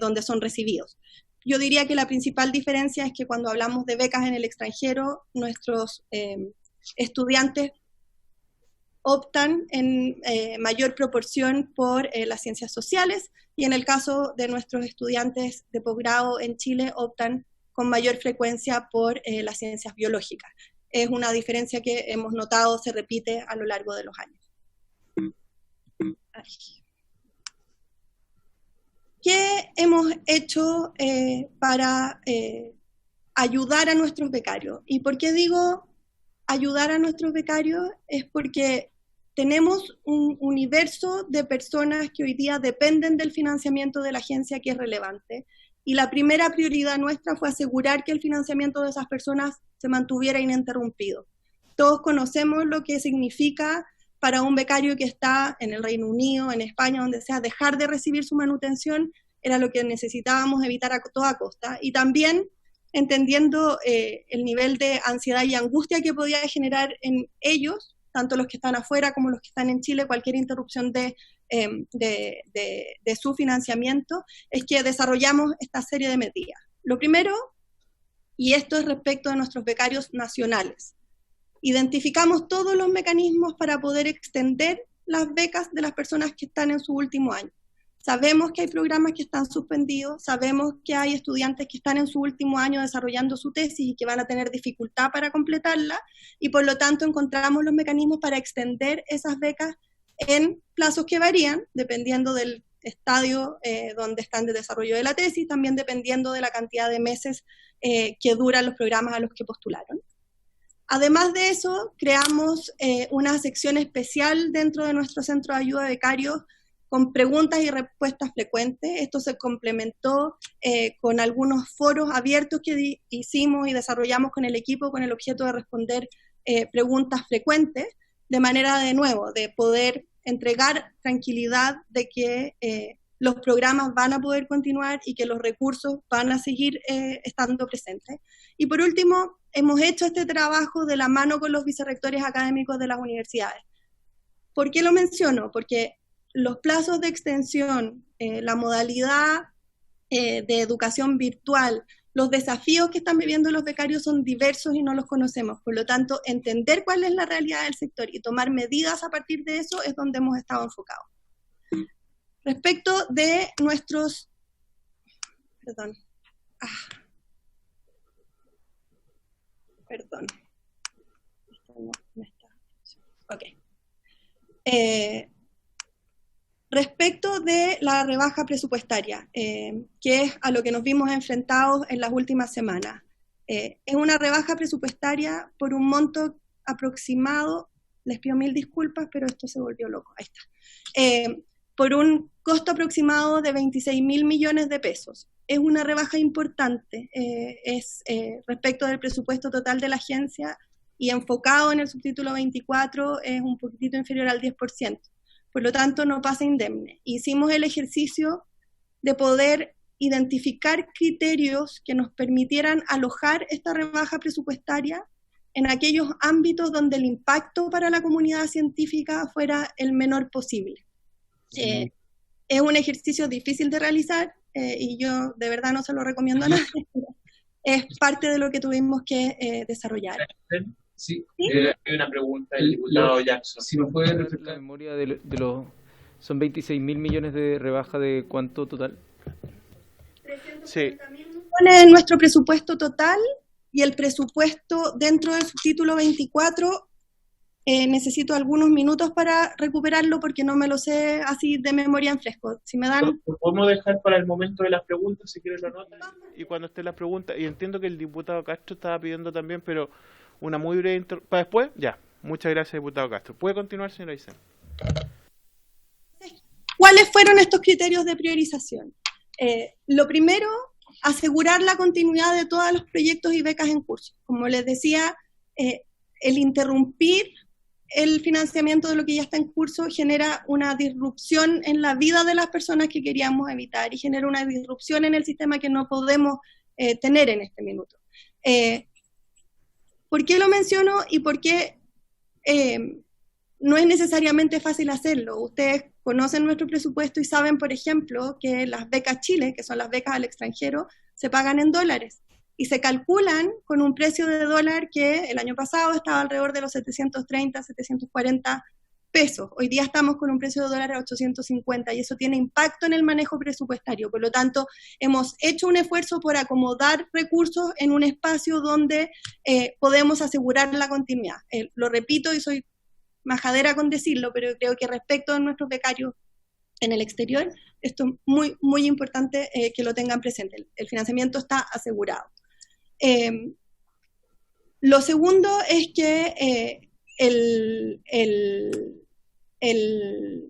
donde son recibidos. Yo diría que la principal diferencia es que cuando hablamos de becas en el extranjero, nuestros estudiantes optan en mayor proporción por las ciencias sociales, y en el caso de nuestros estudiantes de posgrado en Chile optan con mayor frecuencia por las ciencias biológicas. Es una diferencia que hemos notado se repite a lo largo de los años. ¿Qué hemos hecho para ayudar a nuestros becarios? ¿Y por qué digo ayudar a nuestros becarios? Es porque tenemos un universo de personas que hoy día dependen del financiamiento de la agencia, que es relevante, y la primera prioridad nuestra fue asegurar que el financiamiento de esas personas se mantuviera ininterrumpido. Todos conocemos lo que significa para un becario que está en el Reino Unido, en España, donde sea, dejar de recibir su manutención. Era lo que necesitábamos evitar a toda costa, y también entendiendo el nivel de ansiedad y angustia que podía generar en ellos, tanto los que están afuera como los que están en Chile, cualquier interrupción de su financiamiento, es que desarrollamos esta serie de medidas. Lo primero, y esto es respecto de nuestros becarios nacionales, identificamos todos los mecanismos para poder extender las becas de las personas que están en su último año. Sabemos que hay programas que están suspendidos, sabemos que hay estudiantes que están en su último año desarrollando su tesis y que van a tener dificultad para completarla, y por lo tanto encontramos los mecanismos para extender esas becas en plazos que varían, dependiendo del estadio donde están de desarrollo de la tesis, también dependiendo de la cantidad de meses que duran los programas a los que postularon. Además de eso, creamos una sección especial dentro de nuestro centro de ayuda de becarios con preguntas y respuestas frecuentes. Esto se complementó con algunos foros abiertos que hicimos y desarrollamos con el equipo con el objeto de responder preguntas frecuentes, de manera, de nuevo, de poder entregar tranquilidad de que los programas van a poder continuar y que los recursos van a seguir estando presentes. Y por último, hemos hecho este trabajo de la mano con los vicerrectores académicos de las universidades. ¿Por qué lo menciono? Porque los plazos de extensión, la modalidad de educación virtual, los desafíos que están viviendo los becarios son diversos y no los conocemos. Por lo tanto, entender cuál es la realidad del sector y tomar medidas a partir de eso es donde hemos estado enfocados. Respecto de nuestros... Perdón. Perdón. Ok. Respecto de la rebaja presupuestaria, que es a lo que nos vimos enfrentados en las últimas semanas. Es una rebaja presupuestaria por un monto aproximado, les pido mil disculpas, pero esto se volvió loco, ahí está. Por un costo aproximado de 26.000 millones de pesos. Es una rebaja importante, respecto del presupuesto total de la agencia, y enfocado en el subtítulo 24 es un poquitito inferior al 10%. Por lo tanto, no pasa indemne. Hicimos el ejercicio de poder identificar criterios que nos permitieran alojar esta rebaja presupuestaria en aquellos ámbitos donde el impacto para la comunidad científica fuera el menor posible. Es un ejercicio difícil de realizar y yo de verdad no se lo recomiendo a nadie. Es parte de lo que tuvimos que desarrollar. Sí, hay una pregunta del diputado Jackson. Si me puede refrescar la memoria de los... Son 26.000 millones de rebaja de ¿cuánto total? 330.000 millones en nuestro presupuesto total, y el presupuesto dentro del subtítulo 24, necesito algunos minutos para recuperarlo porque no me lo sé así de memoria en fresco. Si me dan... ¿Lo podemos dejar para el momento de las preguntas, si quieres lo anotan? Y cuando esté la pregunta, y entiendo que el diputado Castro estaba pidiendo también, pero una muy breve para después, ya. Muchas gracias, diputado Castro. ¿Puede continuar, señora Aysén? ¿Cuáles fueron estos criterios de priorización? Lo primero, asegurar la continuidad de todos los proyectos y becas en curso. Como les decía, el interrumpir el financiamiento de lo que ya está en curso genera una disrupción en la vida de las personas que queríamos evitar y genera una disrupción en el sistema que no podemos tener en este minuto. ¿Por qué lo menciono y por qué no es necesariamente fácil hacerlo? Ustedes conocen nuestro presupuesto y saben, por ejemplo, que las becas Chile, que son las becas al extranjero, se pagan en dólares y se calculan con un precio de dólar que el año pasado estaba alrededor de los 730, 740 pesos. Hoy día estamos con un precio de dólar a 850 y eso tiene impacto en el manejo presupuestario. Por lo tanto, hemos hecho un esfuerzo por acomodar recursos en un espacio donde podemos asegurar la continuidad. Lo repito y soy majadera con decirlo, pero creo que respecto a nuestros becarios en el exterior, esto es muy, muy importante que lo tengan presente. El financiamiento está asegurado. Lo segundo es que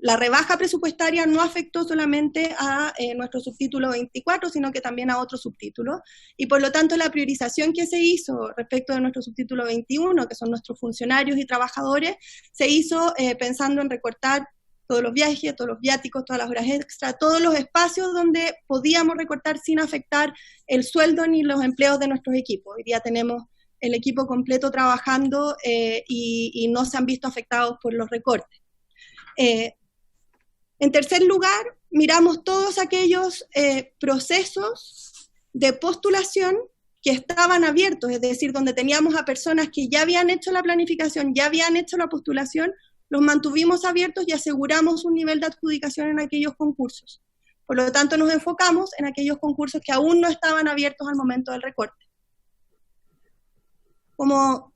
la rebaja presupuestaria no afectó solamente a nuestro subtítulo 24, sino que también a otros subtítulos, y por lo tanto la priorización que se hizo respecto de nuestro subtítulo 21, que son nuestros funcionarios y trabajadores, se hizo pensando en recortar todos los viajes, todos los viáticos, todas las horas extra, todos los espacios donde podíamos recortar sin afectar el sueldo ni los empleos de nuestros equipos. Hoy día tenemos el equipo completo trabajando y no se han visto afectados por los recortes. En tercer lugar, miramos todos aquellos procesos de postulación que estaban abiertos, es decir, donde teníamos a personas que ya habían hecho la planificación, ya habían hecho la postulación, los mantuvimos abiertos y aseguramos un nivel de adjudicación en aquellos concursos. Por lo tanto, nos enfocamos en aquellos concursos que aún no estaban abiertos al momento del recorte. Como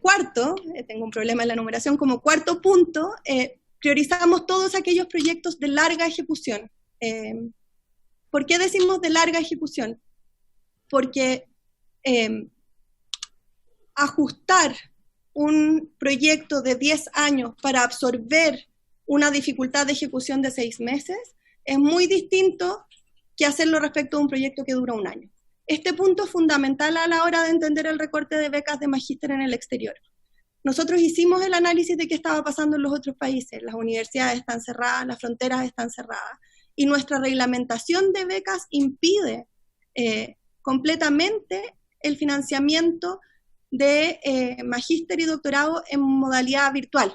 cuarto, tengo un problema en la numeración, como cuarto punto, priorizamos todos aquellos proyectos de larga ejecución. ¿Por qué decimos de larga ejecución? Porque ajustar un proyecto de 10 años para absorber una dificultad de ejecución de 6 meses es muy distinto que hacerlo respecto a un proyecto que dura un año. Este punto es fundamental a la hora de entender el recorte de becas de magíster en el exterior. Nosotros hicimos el análisis de qué estaba pasando en los otros países. Las universidades están cerradas, las fronteras están cerradas, y nuestra reglamentación de becas impide completamente el financiamiento de magíster y doctorado en modalidad virtual,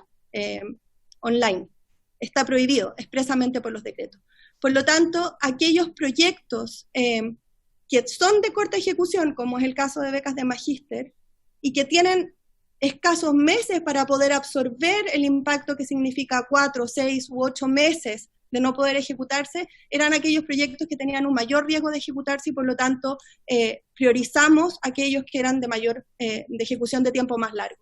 online. Está prohibido expresamente por los decretos. Por lo tanto, aquellos proyectos que son de corta ejecución, como es el caso de becas de magíster, y que tienen escasos meses para poder absorber el impacto que significa 4, 6 u 8 meses de no poder ejecutarse, eran aquellos proyectos que tenían un mayor riesgo de ejecutarse y por lo tanto priorizamos aquellos que eran de ejecución de tiempo más largo.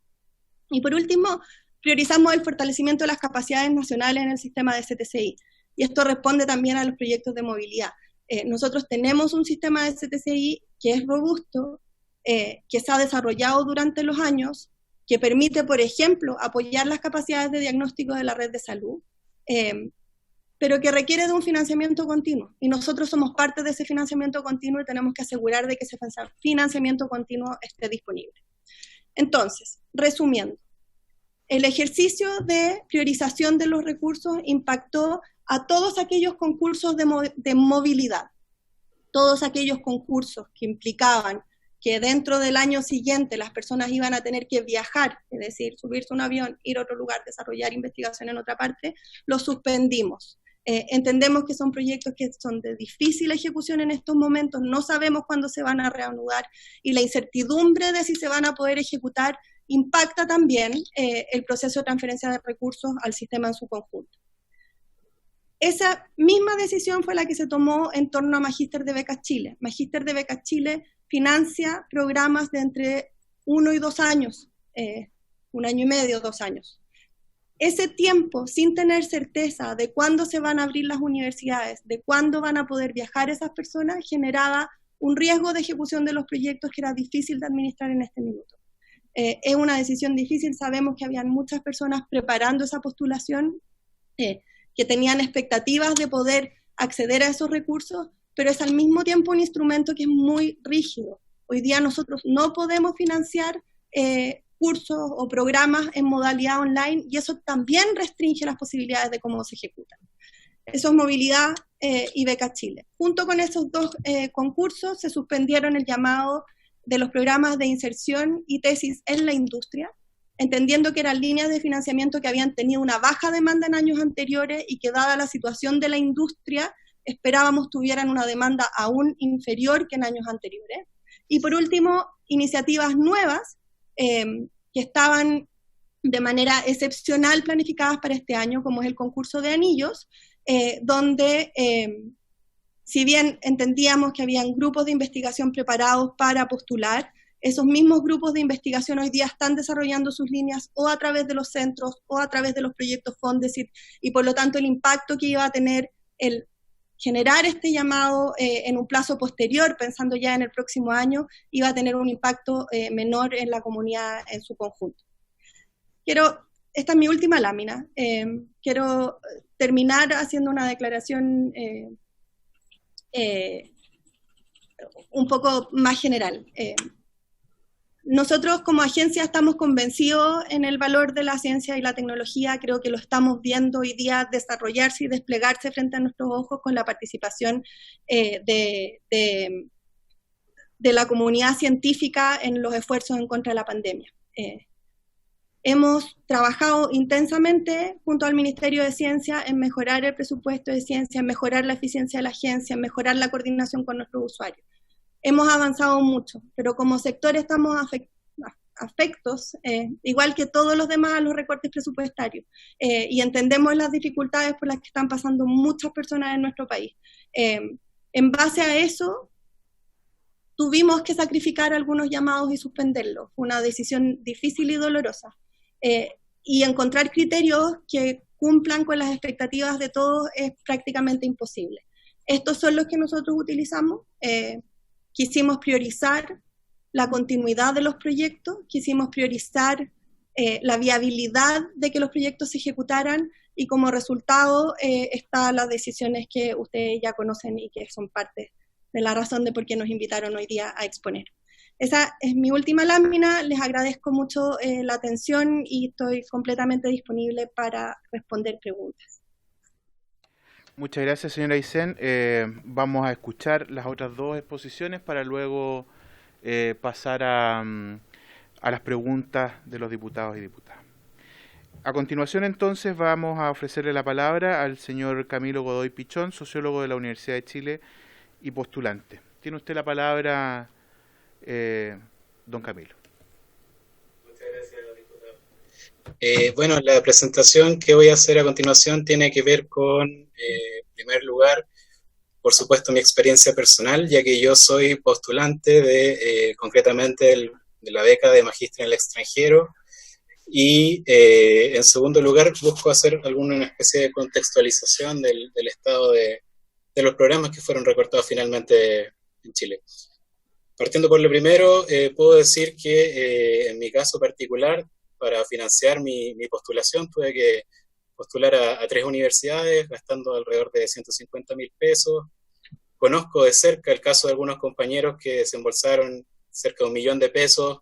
Y por último, priorizamos el fortalecimiento de las capacidades nacionales en el sistema de CTCI, y esto responde también a los proyectos de movilidad. Nosotros tenemos un sistema de CTCI que es robusto, que se ha desarrollado durante los años, que permite, por ejemplo, apoyar las capacidades de diagnóstico de la red de salud, pero que requiere de un financiamiento continuo, y nosotros somos parte de ese financiamiento continuo y tenemos que asegurar de que ese financiamiento continuo esté disponible. Entonces, resumiendo, el ejercicio de priorización de los recursos impactó a todos aquellos concursos de movilidad, todos aquellos concursos que implicaban que dentro del año siguiente las personas iban a tener que viajar, es decir, subirse a un avión, ir a otro lugar, desarrollar investigación en otra parte, los suspendimos. Entendemos que son proyectos que son de difícil ejecución en estos momentos, no sabemos cuándo se van a reanudar, y la incertidumbre de si se van a poder ejecutar impacta también el proceso de transferencia de recursos al sistema en su conjunto. Esa misma decisión fue la que se tomó en torno a Magíster de Becas Chile. Magíster de Becas Chile financia programas de entre 1 y 2 años, 1 año y medio, 2 años. Ese tiempo, sin tener certeza de cuándo se van a abrir las universidades, de cuándo van a poder viajar esas personas, generaba un riesgo de ejecución de los proyectos que era difícil de administrar en este minuto. Es una decisión difícil, sabemos que habían muchas personas preparando esa postulación, que tenían expectativas de poder acceder a esos recursos, pero es al mismo tiempo un instrumento que es muy rígido. Hoy día nosotros no podemos financiar cursos o programas en modalidad online, y eso también restringe las posibilidades de cómo se ejecutan. Eso es Movilidad y Becas Chile. Junto con esos dos concursos se suspendieron el llamado de los programas de inserción y tesis en la industria, entendiendo que eran líneas de financiamiento que habían tenido una baja demanda en años anteriores y que dada la situación de la industria esperábamos tuvieran una demanda aún inferior que en años anteriores. Y por último, iniciativas nuevas que estaban de manera excepcional planificadas para este año, como es el concurso de anillos, donde si bien entendíamos que habían grupos de investigación preparados para postular, esos mismos grupos de investigación hoy día están desarrollando sus líneas o a través de los centros o a través de los proyectos Fondesit, y por lo tanto el impacto que iba a tener el generar este llamado en un plazo posterior, pensando ya en el próximo año, iba a tener un impacto menor en la comunidad en su conjunto. Esta es mi última lámina, quiero terminar haciendo una declaración un poco más general. Nosotros como agencia estamos convencidos en el valor de la ciencia y la tecnología, creo que lo estamos viendo hoy día desarrollarse y desplegarse frente a nuestros ojos con la participación de la comunidad científica en los esfuerzos en contra de la pandemia. Hemos trabajado intensamente junto al Ministerio de Ciencia en mejorar el presupuesto de ciencia, en mejorar la eficiencia de la agencia, en mejorar la coordinación con nuestros usuarios. Hemos avanzado mucho, pero como sector estamos afectos, igual que todos los demás, a los recortes presupuestarios, y entendemos las dificultades por las que están pasando muchas personas en nuestro país. En base a eso, tuvimos que sacrificar algunos llamados y suspenderlos. Fue una decisión difícil y dolorosa. Y encontrar criterios que cumplan con las expectativas de todos es prácticamente imposible. Estos son los que nosotros utilizamos. Quisimos priorizar la continuidad de los proyectos, quisimos priorizar la viabilidad de que los proyectos se ejecutaran, y como resultado están las decisiones que ustedes ya conocen y que son parte de la razón de por qué nos invitaron hoy día a exponer. Esa es mi última lámina, les agradezco mucho la atención y estoy completamente disponible para responder preguntas. Muchas gracias, señora Aysén. Vamos a escuchar las otras dos exposiciones para luego pasar a las preguntas de los diputados y diputadas. A continuación, entonces, vamos a ofrecerle la palabra al señor Camilo Godoy Pichón, sociólogo de la Universidad de Chile y postulante. Tiene usted la palabra, don Camilo. Muchas gracias, diputado. Bueno, la presentación que voy a hacer a continuación tiene que ver con, en primer lugar, por supuesto, mi experiencia personal, ya que yo soy postulante de, concretamente, de la beca de Magíster en el extranjero, y en segundo lugar busco hacer alguna especie de contextualización del estado de los programas que fueron recortados finalmente en Chile. Partiendo por lo primero, puedo decir que en mi caso particular, para financiar mi postulación, tuve que postular a 3 universidades, gastando alrededor de 150.000 pesos. Conozco de cerca el caso de algunos compañeros que desembolsaron cerca de 1 millón de pesos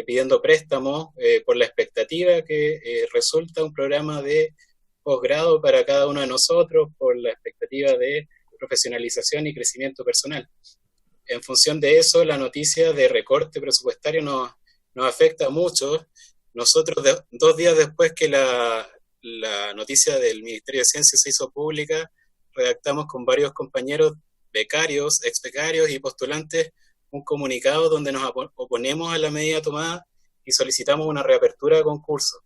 pidiendo préstamos por la expectativa que resulta un programa de posgrado para cada uno de nosotros, por la expectativa de profesionalización y crecimiento personal. En función de eso, la noticia de recorte presupuestario nos afecta mucho. Nosotros, 2 días después que la noticia del Ministerio de Ciencia se hizo pública, redactamos con varios compañeros becarios, ex becarios y postulantes un comunicado donde nos oponemos a la medida tomada y solicitamos una reapertura de concurso.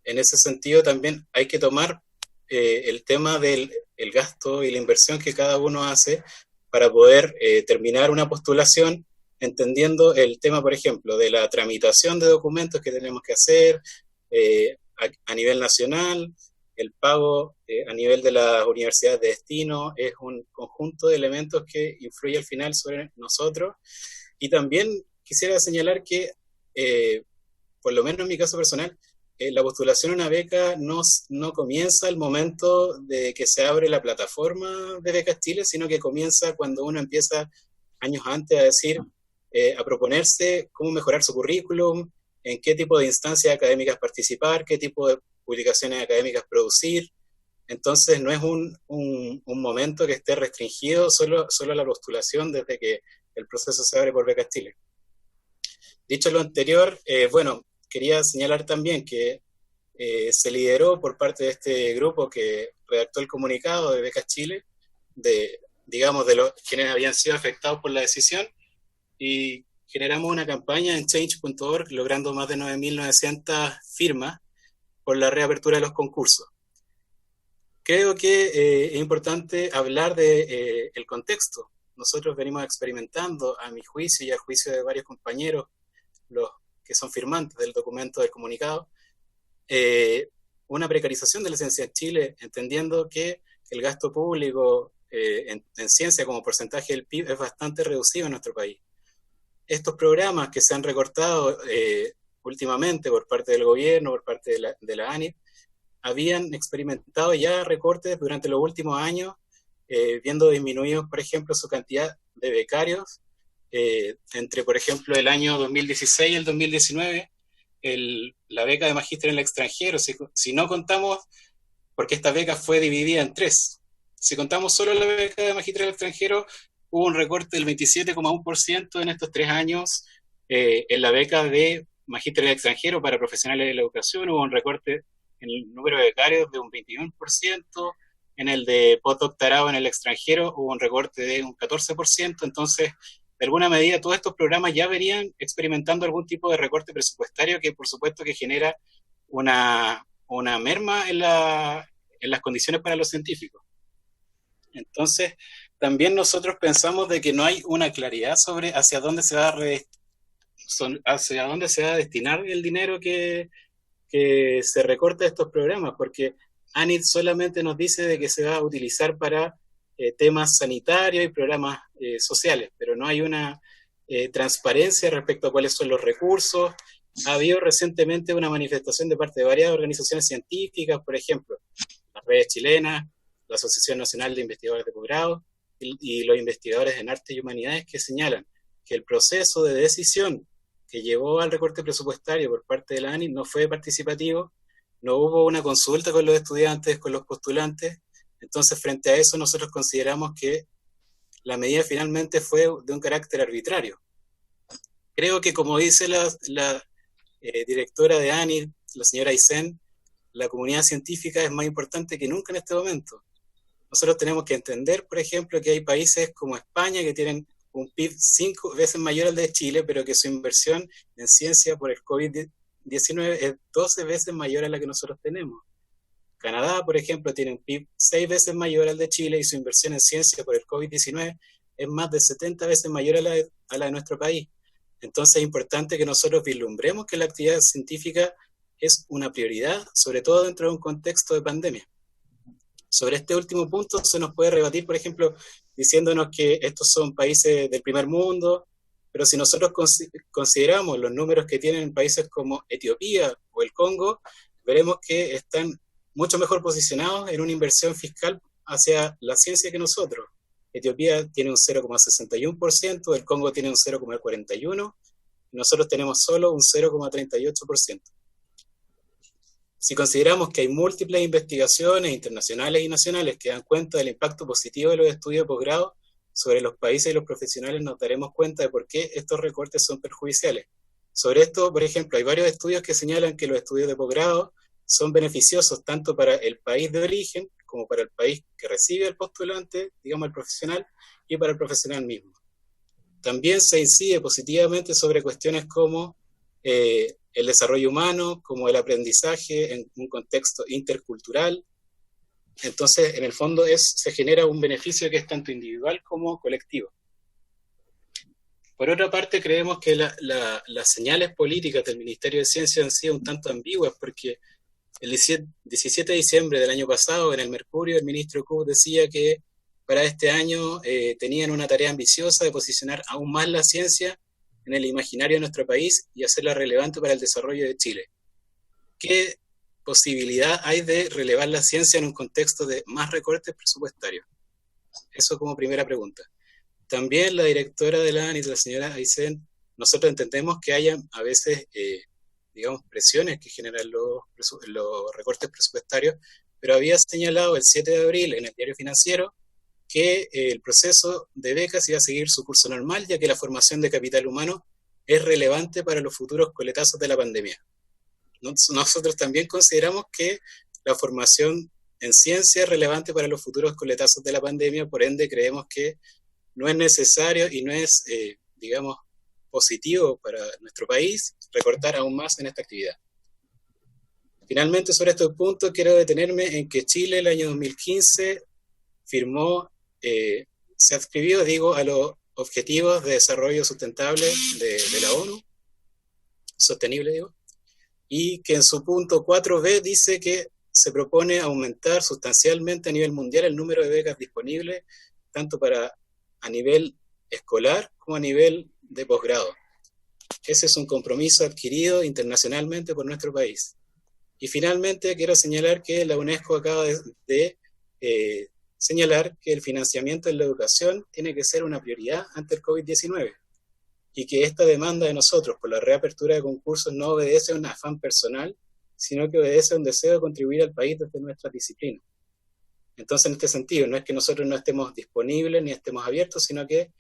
En ese sentido también hay que tomar el tema del el gasto y la inversión que cada uno hace para poder terminar una postulación, entendiendo el tema, por ejemplo, de la tramitación de documentos que tenemos que hacer a nivel nacional, el pago a nivel de las universidades de destino, es un conjunto de elementos que influye al final sobre nosotros. Y también quisiera señalar que, por lo menos en mi caso personal, la postulación a una beca no comienza al momento de que se abre la plataforma de Becas Chile, sino que comienza cuando uno empieza años antes a decir, a proponerse cómo mejorar su currículum, en qué tipo de instancias académicas participar, qué tipo de publicaciones académicas producir. Entonces no es un momento que esté restringido solo a la postulación desde que el proceso se abre por Becas Chile. Dicho lo anterior, bueno, quería señalar también que se lideró por parte de este grupo que redactó el comunicado de Becas Chile, digamos, de los quienes habían sido afectados por la decisión, y generamos una campaña en change.org logrando más de 9.900 firmas por la reapertura de los concursos. Creo que es importante hablar de el contexto. Nosotros venimos experimentando, a mi juicio y a juicio de varios compañeros, los que son firmantes del documento del comunicado, una precarización de la ciencia en Chile, entendiendo que el gasto público en ciencia como porcentaje del PIB es bastante reducido en nuestro país. Estos programas que se han recortado últimamente por parte del gobierno, por parte de la ANIT, habían experimentado ya recortes durante los últimos años, viendo disminuidos, por ejemplo, su cantidad de becarios, entre, por ejemplo, el año 2016 y el 2019, la beca de magíster en el extranjero, si no contamos, porque esta beca fue dividida en tres, si contamos solo la beca de magíster en el extranjero, hubo un recorte del 27,1% en estos 3 años. En la beca de magíster en el extranjero para profesionales de la educación hubo un recorte en el número de becarios de un 21%, en el de postdoctorado en el extranjero hubo un recorte de un 14%, entonces, de alguna medida, todos estos programas ya venían experimentando algún tipo de recorte presupuestario que, por supuesto, que genera una merma en las condiciones para los científicos. Entonces, también nosotros pensamos de que no hay una claridad sobre hacia dónde se va a destinar el dinero que se recorta de estos programas, porque ANIT solamente nos dice de que se va a utilizar para temas sanitarios y programas sociales, pero no hay una transparencia respecto a cuáles son los recursos. Ha habido recientemente una manifestación de parte de varias organizaciones científicas, por ejemplo, las redes chilenas, la Asociación Nacional de Investigadores de Posgrado y los investigadores en Arte y Humanidades, que señalan que el proceso de decisión que llevó al recorte presupuestario por parte de la ANIT no fue participativo, no hubo una consulta con los estudiantes, con los postulantes. Entonces, frente a eso, nosotros consideramos que la medida finalmente fue de un carácter arbitrario. Creo que, como dice la directora de ANIT, la señora Aysén, la comunidad científica es más importante que nunca en este momento. Nosotros tenemos que entender, por ejemplo, que hay países como España que tienen un PIB 5 veces mayor al de Chile, pero que su inversión en ciencia por el COVID-19 es 12 veces mayor a la que nosotros tenemos. Canadá, por ejemplo, tiene un PIB 6 veces mayor al de Chile y su inversión en ciencia por el COVID-19 es más de 70 veces mayor a la de nuestro país. Entonces es importante que nosotros vislumbremos que la actividad científica es una prioridad, sobre todo dentro de un contexto de pandemia. Sobre este último punto se nos puede rebatir, por ejemplo, diciéndonos que estos son países del primer mundo, pero si nosotros consideramos los números que tienen países como Etiopía o el Congo, veremos que están mucho mejor posicionados en una inversión fiscal hacia la ciencia que nosotros. Etiopía tiene un 0,61%, el Congo tiene un 0,41%, y nosotros tenemos solo un 0,38%. Si consideramos que hay múltiples investigaciones internacionales y nacionales que dan cuenta del impacto positivo de los estudios de posgrado sobre los países y los profesionales, nos daremos cuenta de por qué estos recortes son perjudiciales. Sobre esto, por ejemplo, hay varios estudios que señalan que los estudios de posgrado son beneficiosos tanto para el país de origen como para el país que recibe al postulante, digamos el profesional, y para el profesional mismo. También se incide positivamente sobre cuestiones como el desarrollo humano como el aprendizaje en un contexto intercultural. Entonces, en el fondo se genera un beneficio que es tanto individual como colectivo. Por otra parte, creemos que las señales políticas del Ministerio de Ciencia han sido un tanto ambiguas, porque el 17 de diciembre del año pasado, en el Mercurio, el ministro Kub decía que para este año tenían una tarea ambiciosa de posicionar aún más la ciencia en el imaginario de nuestro país y hacerla relevante para el desarrollo de Chile. ¿Qué posibilidad hay de relevar la ciencia en un contexto de más recortes presupuestarios? Eso como primera pregunta. También la directora de la ANIT, la señora Aysén, nosotros entendemos que haya a veces, digamos, presiones que generan los recortes presupuestarios, pero había señalado el 7 de abril en el Diario Financiero que el proceso de becas iba a seguir su curso normal, ya que la formación de capital humano es relevante para los futuros coletazos de la pandemia. Nosotros también consideramos que la formación en ciencia es relevante para los futuros coletazos de la pandemia, por ende creemos que no es necesario y no es, digamos, positivo para nuestro país recortar aún más en esta actividad. Finalmente, sobre estos puntos, quiero detenerme en que Chile el año 2015 se adscribió, a los Objetivos de Desarrollo Sustentable de la ONU, sostenible, y que en su punto 4b dice que se propone aumentar sustancialmente a nivel mundial el número de becas disponibles, tanto a nivel escolar como a nivel de posgrado. Ese es un compromiso adquirido internacionalmente por nuestro país. Y finalmente quiero señalar que la UNESCO acaba de señalar que el financiamiento en la educación tiene que ser una prioridad ante el COVID-19 y que esta demanda de nosotros por la reapertura de concursos no obedece a un afán personal, sino que obedece a un deseo de contribuir al país desde nuestra disciplina. Entonces, en este sentido, no es que nosotros no estemos disponibles ni estemos abiertos, sino que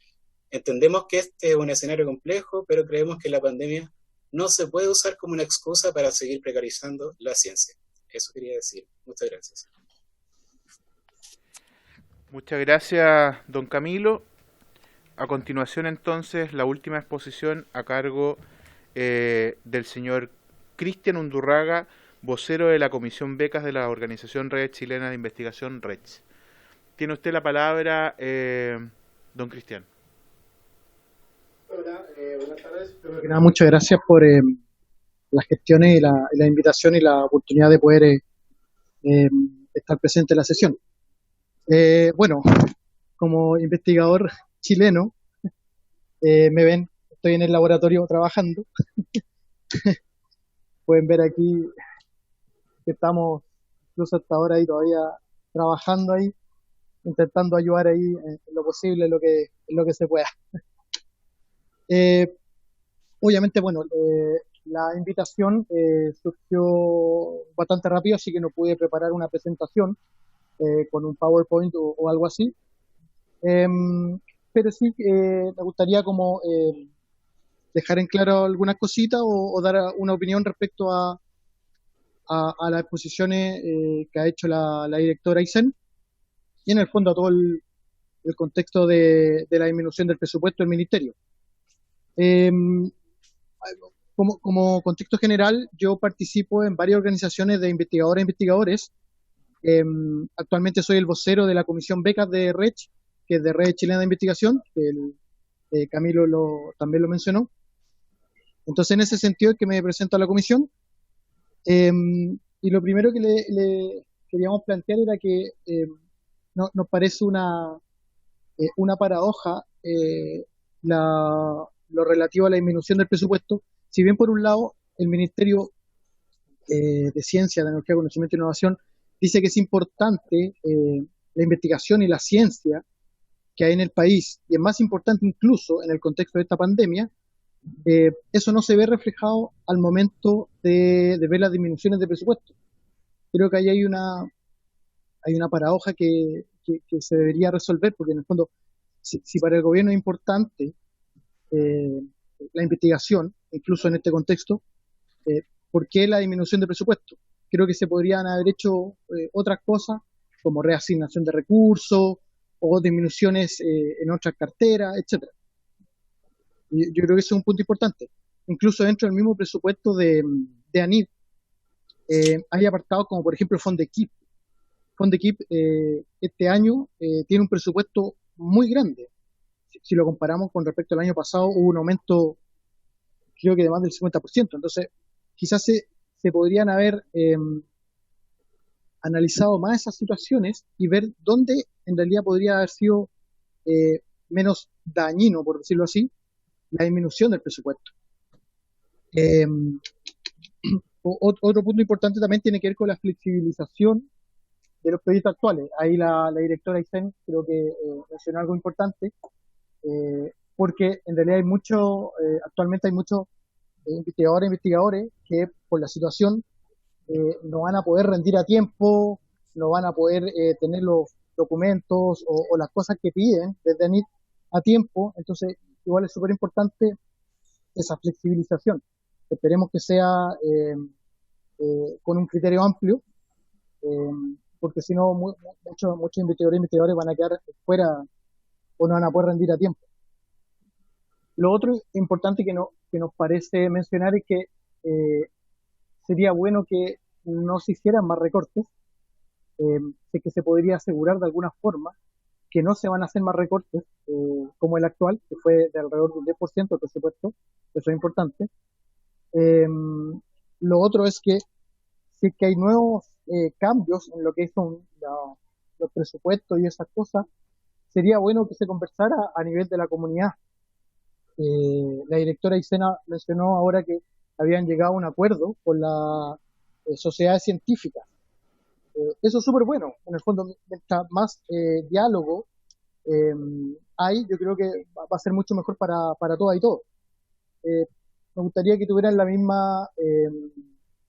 entendemos que este es un escenario complejo, pero creemos que la pandemia no se puede usar como una excusa para seguir precarizando la ciencia. Eso quería decir. Muchas gracias. Muchas gracias, don Camilo. A continuación, entonces, la última exposición a cargo del señor Cristian Undurraga, vocero de la Comisión Becas de la Organización Red Chilena de Investigación, RECH. Tiene usted la palabra, don Cristian. Hola, buenas tardes. Primero que nada, muchas gracias por las gestiones y la invitación y la oportunidad de poder estar presente en la sesión. Bueno, como investigador chileno, me ven, estoy en el laboratorio trabajando. Pueden ver aquí que estamos incluso hasta ahora ahí todavía trabajando ahí, intentando ayudar ahí en lo posible, en lo que se pueda. Obviamente, bueno, la invitación surgió bastante rápido, así que no pude preparar una presentación con un PowerPoint o algo así. Pero sí me gustaría como dejar en claro algunas cositas o dar una opinión respecto a las exposiciones que ha hecho la directora Aysén y en el fondo a todo el contexto de la disminución del presupuesto del ministerio. Como contexto general, yo participo en varias organizaciones de investigadoras e investigadores. Actualmente soy el vocero de la Comisión Becas de RECH, que es de Red Chilena de Investigación, que Camilo también lo mencionó. Entonces, en ese sentido es que me presento a la comisión. Y lo primero que le queríamos plantear era que nos parece una paradoja lo relativo a la disminución del presupuesto. Si bien, por un lado, el Ministerio de Ciencia, Tecnología, Conocimiento e Innovación dice que es importante la investigación y la ciencia que hay en el país, y es más importante incluso en el contexto de esta pandemia, eso no se ve reflejado al momento de ver las disminuciones de presupuesto. Creo que ahí hay una paradoja que se debería resolver, porque en el fondo, si para el gobierno es importante la investigación, incluso en este contexto, ¿por qué la disminución de presupuesto? Creo que se podrían haber hecho otras cosas, como reasignación de recursos, o disminuciones en otras carteras, etcétera. Yo creo que ese es un punto importante. incluso dentro del mismo presupuesto de ANIF, hay apartados como por ejemplo Fondequip. Fondequip este año tiene un presupuesto muy grande. Si lo comparamos con respecto al año pasado, hubo un aumento creo que de más del 50%. Entonces, quizás se podrían haber analizado más esas situaciones y ver dónde en realidad podría haber sido menos dañino, por decirlo así, la disminución del presupuesto. Otro punto importante también tiene que ver con la flexibilización de los proyectos actuales. Ahí la directora Aysén creo que mencionó algo importante, porque en realidad actualmente hay muchos investigadores que por la situación no van a poder rendir a tiempo, no van a poder tener los documentos o las cosas que piden desde ANIT a tiempo. Entonces igual es súper importante esa flexibilización. Esperemos que sea con un criterio amplio, porque si no muchos investigadores van a quedar fuera o no van a poder rendir a tiempo. Lo otro importante que nos parece mencionar es que sería bueno que no se hicieran más recortes, de que se podría asegurar de alguna forma que no se van a hacer más recortes como el actual, que fue de alrededor del 10% del presupuesto. Eso es importante. Lo otro es que si es que hay nuevos cambios en lo que son los presupuestos y esas cosas, sería bueno que se conversara a nivel de la comunidad. La directora Aysena mencionó ahora que habían llegado a un acuerdo con la sociedades científicas. Eso es súper bueno. En el fondo, mientras más diálogo hay, yo creo que va a ser mucho mejor para todas y todos. Me gustaría que tuvieran la misma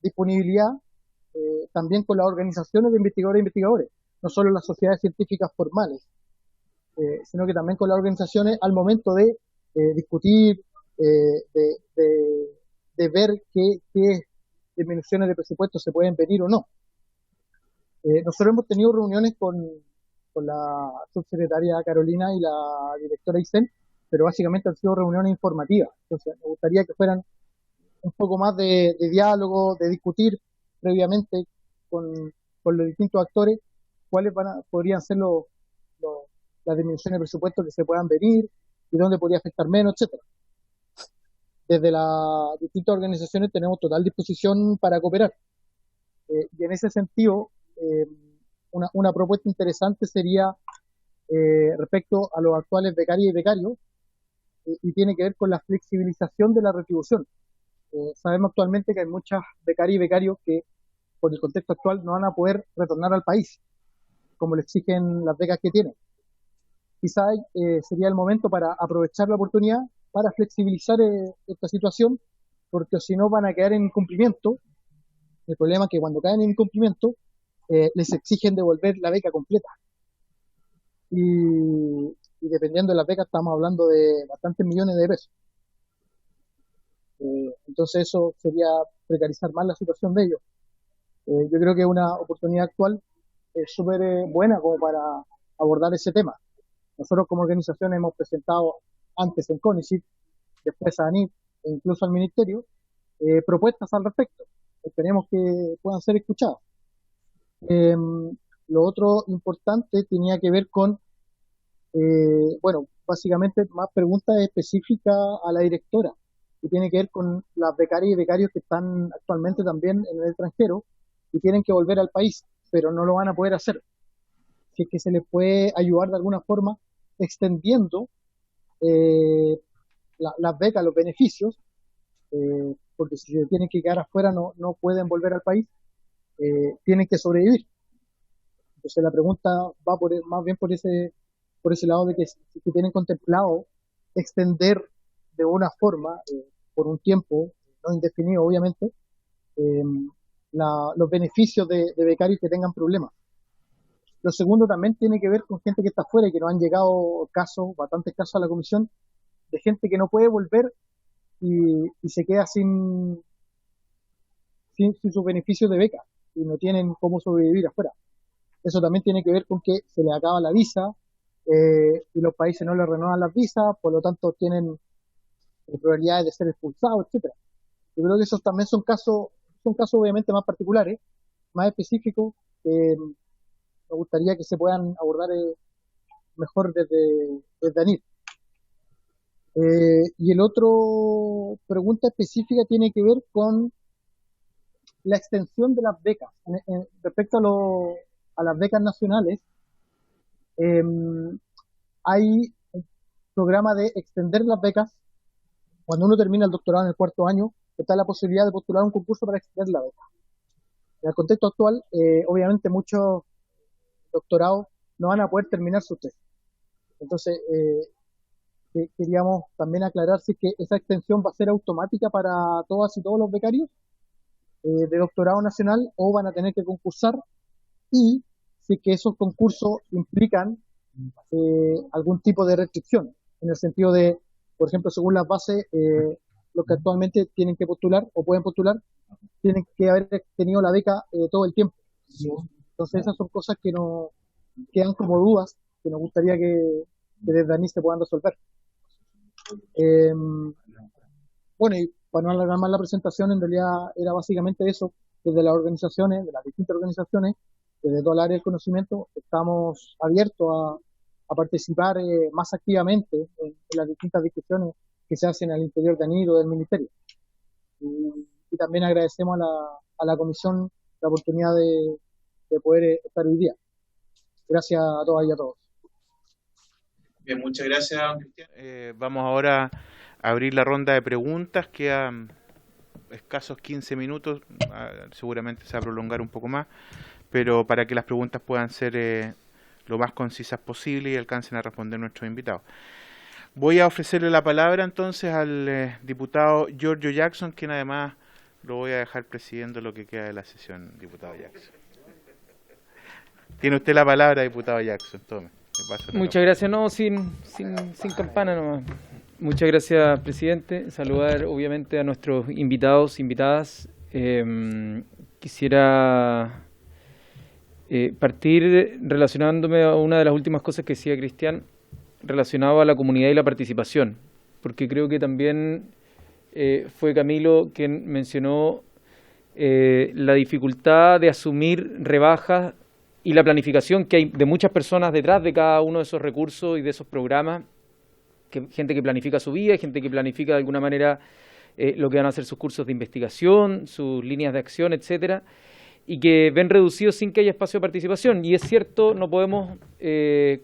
disponibilidad también con las organizaciones de investigadores e investigadores, no solo las sociedades científicas formales, sino que también con las organizaciones al momento de discutir, de ver qué disminuciones de presupuesto se pueden pedir o no. Nosotros hemos tenido reuniones con la subsecretaria Carolina y la directora Aysén, pero básicamente han sido reuniones informativas. Entonces, me gustaría que fueran un poco más de diálogo, de discutir previamente con los distintos actores cuáles podrían ser las disminuciones de presupuesto que se puedan venir y dónde podría afectar menos, etcétera. Desde las distintas organizaciones tenemos total disposición para cooperar. Y en ese sentido, una propuesta interesante sería respecto a los actuales becarios y becarios, y tiene que ver con la flexibilización de la retribución. Sabemos actualmente que hay muchas becarias y becarios que por el contexto actual no van a poder retornar al país, como le exigen las becas que tienen. Quizá sería el momento para aprovechar la oportunidad para flexibilizar esta situación, porque si no van a quedar en incumplimiento. El problema es que cuando caen en incumplimiento les exigen devolver la beca completa. Y dependiendo de la beca estamos hablando de bastantes millones de pesos. Entonces eso sería precarizar más la situación de ellos. Yo creo que una oportunidad actual súper buena como para abordar ese tema. Nosotros como organización hemos presentado antes en CONICYT, después a ANIF e incluso al Ministerio, propuestas al respecto. Esperemos que puedan ser escuchadas. Lo otro importante tenía que ver con, básicamente más preguntas específicas a la directora, que tiene que ver con las becarias y becarios que están actualmente también en el extranjero y tienen que volver al país, pero no lo van a poder hacer. Si es que se les puede ayudar de alguna forma extendiendo las becas, los beneficios, porque si se tienen que quedar afuera no pueden volver al país, tienen que sobrevivir. Entonces la pregunta va más bien por ese lado de que si tienen contemplado extender de una forma, por un tiempo no indefinido obviamente, los beneficios de becarios que tengan problemas. Lo segundo también tiene que ver con gente que está afuera y que nos han llegado bastantes casos a la comisión, de gente que no puede volver y se queda sin sus beneficios de beca y no tienen cómo sobrevivir afuera. Eso también tiene que ver con que se les acaba la visa y los países no les renuevan las visas, por lo tanto tienen probabilidades de ser expulsado, etcétera. Yo creo que esos también son casos obviamente más particulares, más específicos, que me gustaría que se puedan abordar mejor desde ANIT. Y el otro pregunta específica tiene que ver con la extensión de las becas. Respecto a las becas nacionales, hay un programa de extender las becas. Cuando uno termina el doctorado en el cuarto año, está la posibilidad de postular un concurso para extender la beca. En el contexto actual, obviamente muchos doctorados no van a poder terminar sus tesis. Entonces, queríamos también aclarar si es que esa extensión va a ser automática para todas y todos los becarios de doctorado nacional, o van a tener que concursar, y si es que esos concursos implican algún tipo de restricción, en el sentido de, por ejemplo, según las bases, los que actualmente tienen que postular o pueden postular, tienen que haber tenido la beca todo el tiempo. Entonces esas son cosas que nos quedan como dudas, que nos gustaría que desde ANIT se puedan resolver. Bueno, y para no alargar más la presentación, en realidad era básicamente eso. Desde las organizaciones, de las distintas organizaciones, desde toda el área del conocimiento, estamos abiertos a participar más activamente en las distintas discusiones que se hacen al interior de ANIT o del Ministerio. Y también agradecemos a la Comisión la oportunidad de poder estar hoy día. Gracias a todas y a todos. Bien, muchas gracias, Cristian. Vamos ahora a abrir la ronda de preguntas. Quedan escasos 15 minutos, seguramente se va a prolongar un poco más, pero para que las preguntas puedan ser lo más concisas posible y alcancen a responder nuestros invitados. Voy a ofrecerle la palabra entonces al diputado Giorgio Jackson, quien además lo voy a dejar presidiendo lo que queda de la sesión, diputado Jackson. Tiene usted la palabra, diputado Jackson. Tome. Muchas gracias. No, sin campana nomás. Muchas gracias, presidente. Saludar obviamente a nuestros invitados, invitadas. Quisiera partir relacionándome a una de las últimas cosas que decía Cristian, relacionado a la comunidad y la participación, porque creo que también fue Camilo quien mencionó la dificultad de asumir rebajas y la planificación que hay de muchas personas detrás de cada uno de esos recursos y de esos programas, gente que planifica su vida, gente que planifica de alguna manera lo que van a ser sus cursos de investigación, sus líneas de acción, etcétera, y que ven reducidos sin que haya espacio de participación. Y es cierto, no podemos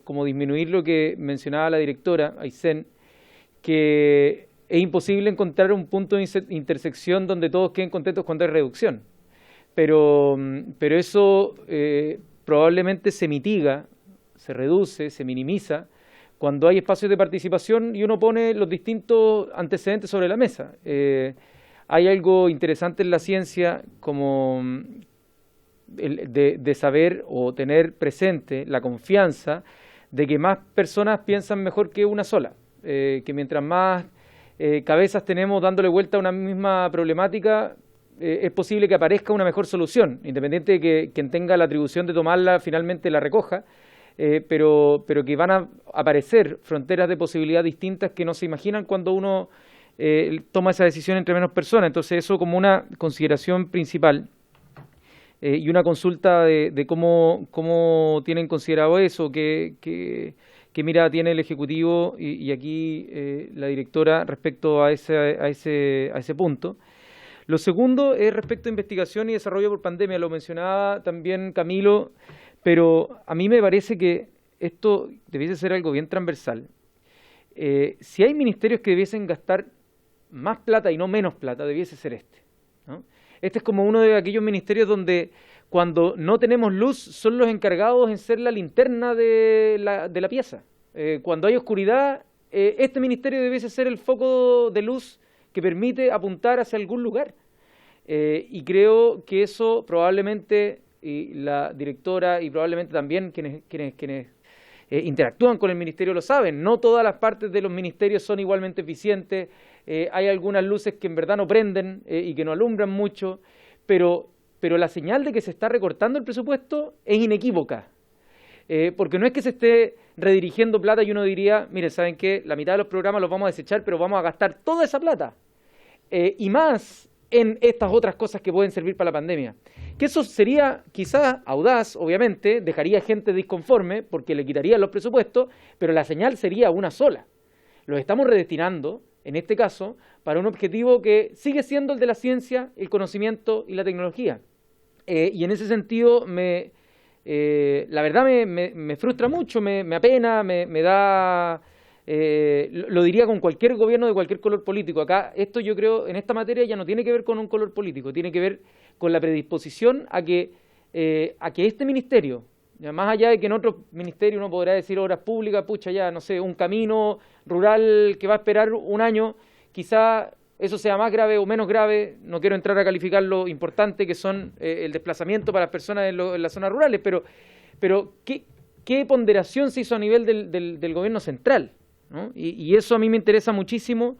como disminuir lo que mencionaba la directora, Aysén, que es imposible encontrar un punto de intersección donde todos queden contentos cuando hay reducción. Pero eso probablemente se mitiga, se reduce, se minimiza cuando hay espacios de participación y uno pone los distintos antecedentes sobre la mesa. Hay algo interesante en la ciencia como de saber o tener presente la confianza de que más personas piensan mejor que una sola, que mientras más cabezas tenemos dándole vuelta a una misma problemática, es posible que aparezca una mejor solución, independiente de que quien tenga la atribución de tomarla finalmente la recoja, pero que van a aparecer fronteras de posibilidad distintas que no se imaginan cuando uno toma esa decisión entre menos personas. Entonces eso como una consideración principal y una consulta de cómo tienen considerado eso, qué mirada tiene el Ejecutivo y aquí la directora respecto a ese punto. Lo segundo es respecto a investigación y desarrollo por pandemia, lo mencionaba también Camilo, pero a mí me parece que esto debiese ser algo bien transversal. Si hay ministerios que debiesen gastar más plata y no menos plata, debiese ser este, ¿no? Este es como uno de aquellos ministerios donde cuando no tenemos luz son los encargados en ser la linterna de la pieza. Cuando hay oscuridad, este ministerio debiese ser el foco de luz que permite apuntar hacia algún lugar. Y creo que eso probablemente, y la directora y probablemente también quienes interactúan con el ministerio lo saben, no todas las partes de los ministerios son igualmente eficientes, hay algunas luces que en verdad no prenden y que no alumbran mucho, pero la señal de que se está recortando el presupuesto es inequívoca. Porque no es que se esté redirigiendo plata y uno diría, mire, ¿saben qué? La mitad de los programas los vamos a desechar, pero vamos a gastar toda esa plata. Y más en estas otras cosas que pueden servir para la pandemia. Que eso sería quizás audaz, obviamente, dejaría gente disconforme porque le quitarían los presupuestos, pero la señal sería una sola. Los estamos redestinando, en este caso, para un objetivo que sigue siendo el de la ciencia, el conocimiento y la tecnología. Y en ese sentido, la verdad me frustra mucho, me apena, me da... lo diría con cualquier gobierno de cualquier color político. Acá, esto yo creo, en esta materia ya no tiene que ver con un color político, tiene que ver con la predisposición a que este ministerio, ya más allá de que en otros ministerios uno podrá decir obras públicas, pucha, ya, no sé, un camino rural que va a esperar un año, quizá eso sea más grave o menos grave, no quiero entrar a calificar lo importante que son el desplazamiento para las personas en las zonas rurales, pero ¿qué ponderación se hizo a nivel del gobierno central? ¿No? Y eso a mí me interesa muchísimo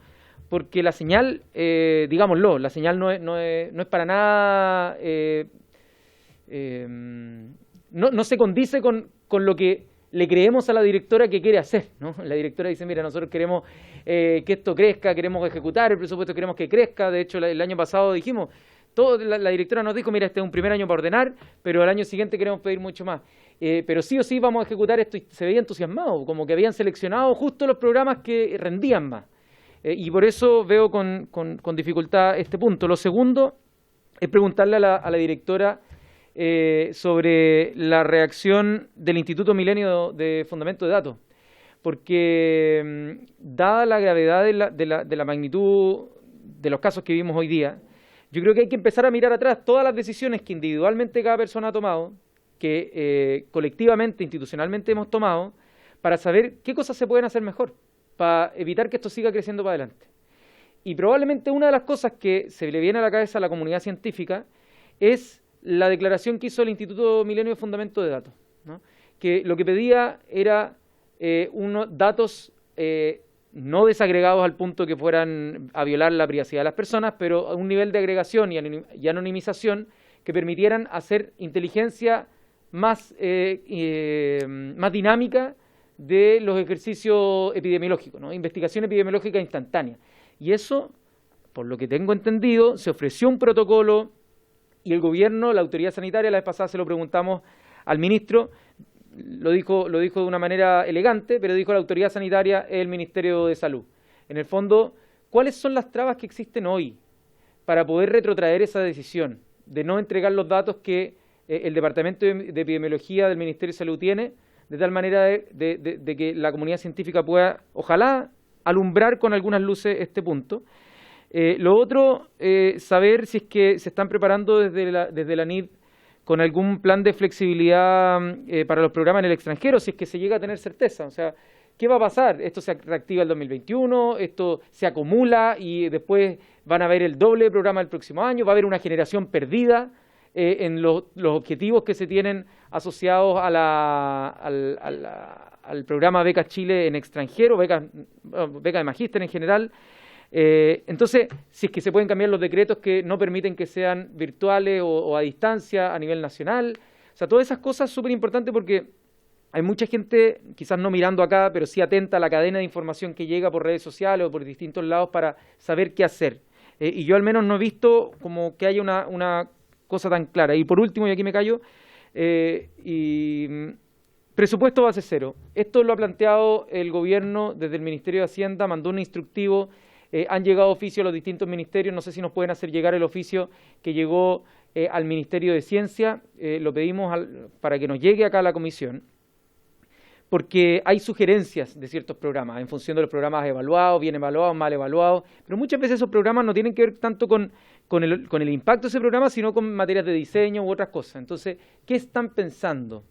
porque la señal, digámoslo, la señal no es para nada, no se condice con lo que le creemos a la directora que quiere hacer, ¿no? La directora dice, mira, nosotros queremos que esto crezca, queremos ejecutar el presupuesto, queremos que crezca. De hecho, el año pasado dijimos, la directora nos dijo, mira, este es un primer año para ordenar, pero al año siguiente queremos pedir mucho más. Pero sí o sí vamos a ejecutar esto, y se veía entusiasmado, como que habían seleccionado justo los programas que rendían más. Y por eso veo con dificultad este punto. Lo segundo es preguntarle a la directora sobre la reacción del Instituto Milenio de Fundamento de Datos, porque dada la gravedad de la magnitud de los casos que vimos hoy día, yo creo que hay que empezar a mirar atrás todas las decisiones que individualmente cada persona ha tomado, que colectivamente, institucionalmente hemos tomado, para saber qué cosas se pueden hacer mejor, para evitar que esto siga creciendo para adelante. Y probablemente una de las cosas que se le viene a la cabeza a la comunidad científica es la declaración que hizo el Instituto Milenio de Fundamento de Datos, ¿no? Que lo que pedía era unos datos no desagregados al punto que fueran a violar la privacidad de las personas, pero a un nivel de agregación y anonimización que permitieran hacer inteligencia más dinámica de los ejercicios epidemiológicos, ¿no? Investigación epidemiológica instantánea. Y eso, por lo que tengo entendido, se ofreció un protocolo y el gobierno, la autoridad sanitaria, la vez pasada se lo preguntamos al ministro, lo dijo de una manera elegante, pero dijo la autoridad sanitaria es el Ministerio de Salud. En el fondo, ¿cuáles son las trabas que existen hoy para poder retrotraer esa decisión de no entregar los datos que el Departamento de Epidemiología del Ministerio de Salud tiene, de tal manera de que la comunidad científica pueda, ojalá, alumbrar con algunas luces este punto? Lo otro, saber si es que se están preparando desde la NID con algún plan de flexibilidad para los programas en el extranjero, si es que se llega a tener certeza. O sea, ¿qué va a pasar? ¿Esto se reactiva el 2021? ¿Esto se acumula y después van a haber el doble de programa el próximo año? ¿Va a haber una generación perdida en los objetivos que se tienen asociados al programa Becas Chile en extranjero, beca de magíster en general? Entonces, si es que se pueden cambiar los decretos que no permiten que sean virtuales o a distancia a nivel nacional. O sea, todas esas cosas súper importantes porque hay mucha gente, quizás no mirando acá, pero sí atenta a la cadena de información que llega por redes sociales o por distintos lados para saber qué hacer. Y yo al menos no he visto como que haya una cosa tan clara. Y por último, y aquí me callo, presupuesto base cero. Esto lo ha planteado el gobierno desde el Ministerio de Hacienda, mandó un instructivo. Han llegado oficios a los distintos ministerios, no sé si nos pueden hacer llegar el oficio que llegó al Ministerio de Ciencia, lo pedimos para que nos llegue acá a la comisión, porque hay sugerencias de ciertos programas, en función de los programas evaluados, bien evaluados, mal evaluados, pero muchas veces esos programas no tienen que ver tanto con el impacto de ese programa, sino con materias de diseño u otras cosas. Entonces, ¿qué están pensando?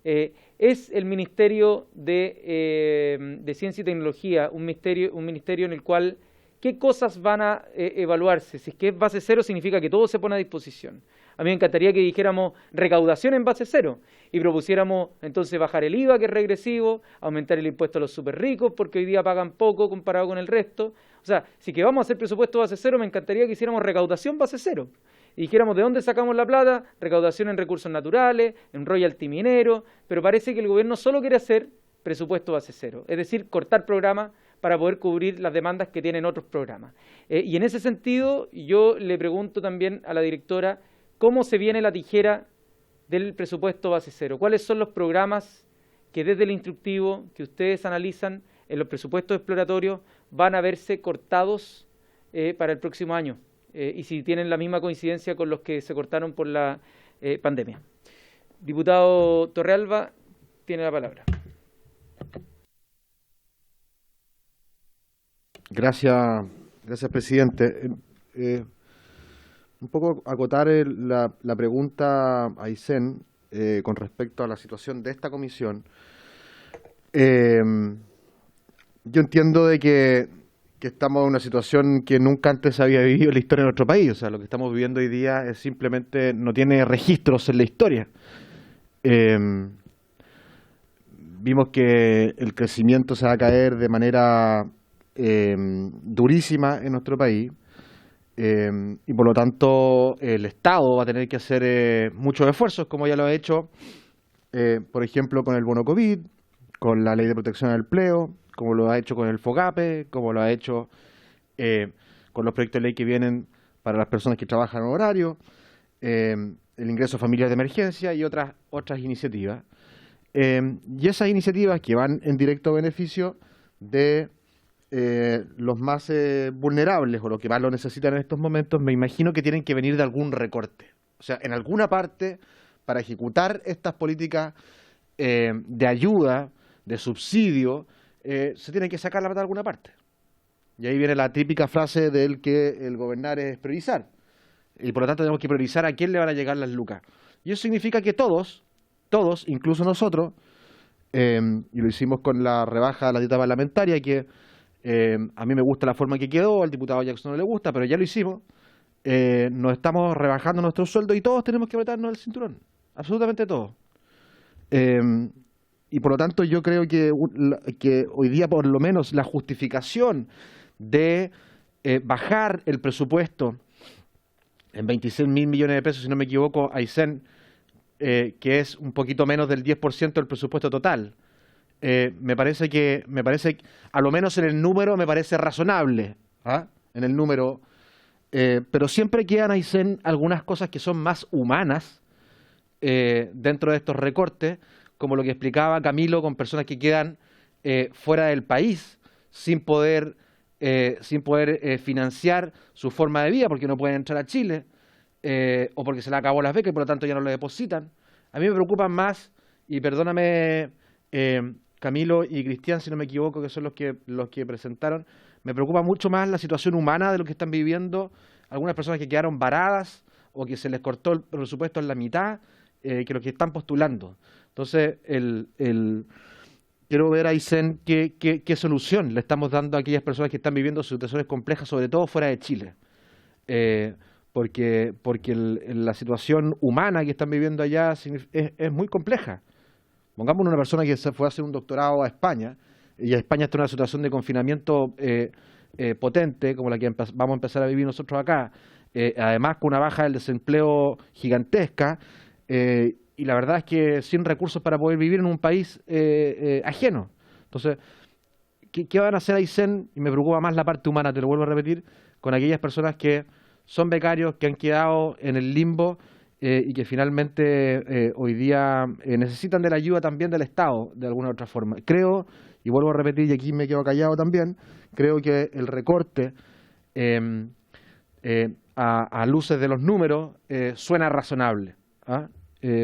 Es el Ministerio de Ciencia y Tecnología un ministerio en el cual ¿qué cosas van a evaluarse? Si es que es base cero, significa que todo se pone a disposición. A mí me encantaría que dijéramos recaudación en base cero y propusiéramos entonces bajar el IVA, que es regresivo, aumentar el impuesto a los súper ricos, porque hoy día pagan poco comparado con el resto. O sea, si que vamos a hacer presupuesto base cero, me encantaría que hiciéramos recaudación base cero. y dijéramos de dónde sacamos la plata, recaudación en recursos naturales, en royalty minero, pero parece que el gobierno solo quiere hacer presupuesto base cero, es decir, cortar programas para poder cubrir las demandas que tienen otros programas. Y en ese sentido, yo le pregunto también a la directora, ¿cómo se viene la tijera del presupuesto base cero? ¿Cuáles son los programas que desde el instructivo que ustedes analizan en los presupuestos exploratorios van a verse cortados para el próximo año? Y si tienen la misma coincidencia con los que se cortaron por la pandemia. Diputado Torrealba, tiene la palabra. Gracias, presidente. Un poco acotar la pregunta a Aysén con respecto a la situación de esta comisión. Yo entiendo de que estamos en una situación que nunca antes se había vivido en la historia de nuestro país. O sea, lo que estamos viviendo hoy día es simplemente no tiene registros en la historia. Vimos que el crecimiento se va a caer de manera durísima en nuestro país. Y por lo tanto el Estado va a tener que hacer muchos esfuerzos, como ya lo ha hecho, por ejemplo, con el bono COVID, con la ley de protección del empleo, como lo ha hecho con el FOGAPE, como lo ha hecho con los proyectos de ley que vienen para las personas que trabajan en horario, el ingreso familiar de emergencia y otras iniciativas. Y esas iniciativas que van en directo beneficio de los más vulnerables o los que más lo necesitan en estos momentos, me imagino que tienen que venir de algún recorte. O sea, en alguna parte, para ejecutar estas políticas de ayuda, de subsidio, se tiene que sacar la plata de alguna parte. Y ahí viene la típica frase del que el gobernar es priorizar. Y por lo tanto tenemos que priorizar a quién le van a llegar las lucas. Y eso significa que todos, incluso nosotros, y lo hicimos con la rebaja de la dieta parlamentaria, que a mí me gusta la forma que quedó, al diputado Jackson no le gusta, pero ya lo hicimos, nos estamos rebajando nuestro sueldo y todos tenemos que apretarnos el cinturón, absolutamente todos. Y por lo tanto yo creo que hoy día por lo menos la justificación de bajar el presupuesto en 26.000 millones de pesos, si no me equivoco, Aysén, que es un poquito menos del 10% del presupuesto total, me parece, a lo menos en el número, me parece razonable, en el número, pero siempre quedan, Aysén, algunas cosas que son más humanas dentro de estos recortes, como lo que explicaba Camilo, con personas que quedan fuera del país sin poder financiar su forma de vida porque no pueden entrar a Chile o porque se le acabó las becas y por lo tanto ya no le depositan. A mí me preocupan más, y perdóname Camilo y Cristian, si no me equivoco, que son los que presentaron, me preocupa mucho más la situación humana de lo que están viviendo algunas personas que quedaron varadas o que se les cortó el presupuesto en la mitad, que los que están postulando. Entonces, quiero ver, Aysén, qué solución le estamos dando a aquellas personas que están viviendo situaciones complejas, sobre todo fuera de Chile. Porque la situación humana que están viviendo allá es muy compleja. Pongamos una persona que se fue a hacer un doctorado a España, y a España está en una situación de confinamiento potente, como la que vamos a empezar a vivir nosotros acá, además con una baja del desempleo gigantesca, y la verdad es que sin recursos para poder vivir en un país ajeno. Entonces, ¿qué van a hacer, Aysén? Y me preocupa más la parte humana, te lo vuelvo a repetir, con aquellas personas que son becarios, que han quedado en el limbo y que finalmente hoy día necesitan de la ayuda también del Estado, de alguna u otra forma. Creo, y vuelvo a repetir, y aquí me quedo callado también, creo que el recorte a luces de los números suena razonable,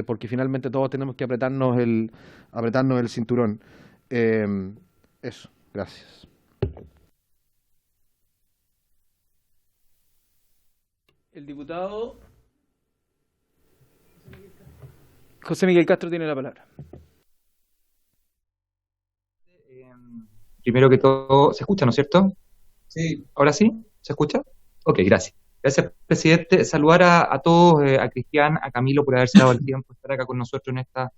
porque finalmente todos tenemos que apretarnos el cinturón. Eso, gracias. El diputado José Miguel Castro tiene la palabra. Primero que todo, ¿se escucha, no es cierto? Sí. ¿Ahora sí? ¿Se escucha? Ok, gracias. Gracias, presidente. Saludar a todos, a Cristian, a Camilo, por haberse dado el tiempo de estar acá con nosotros en esta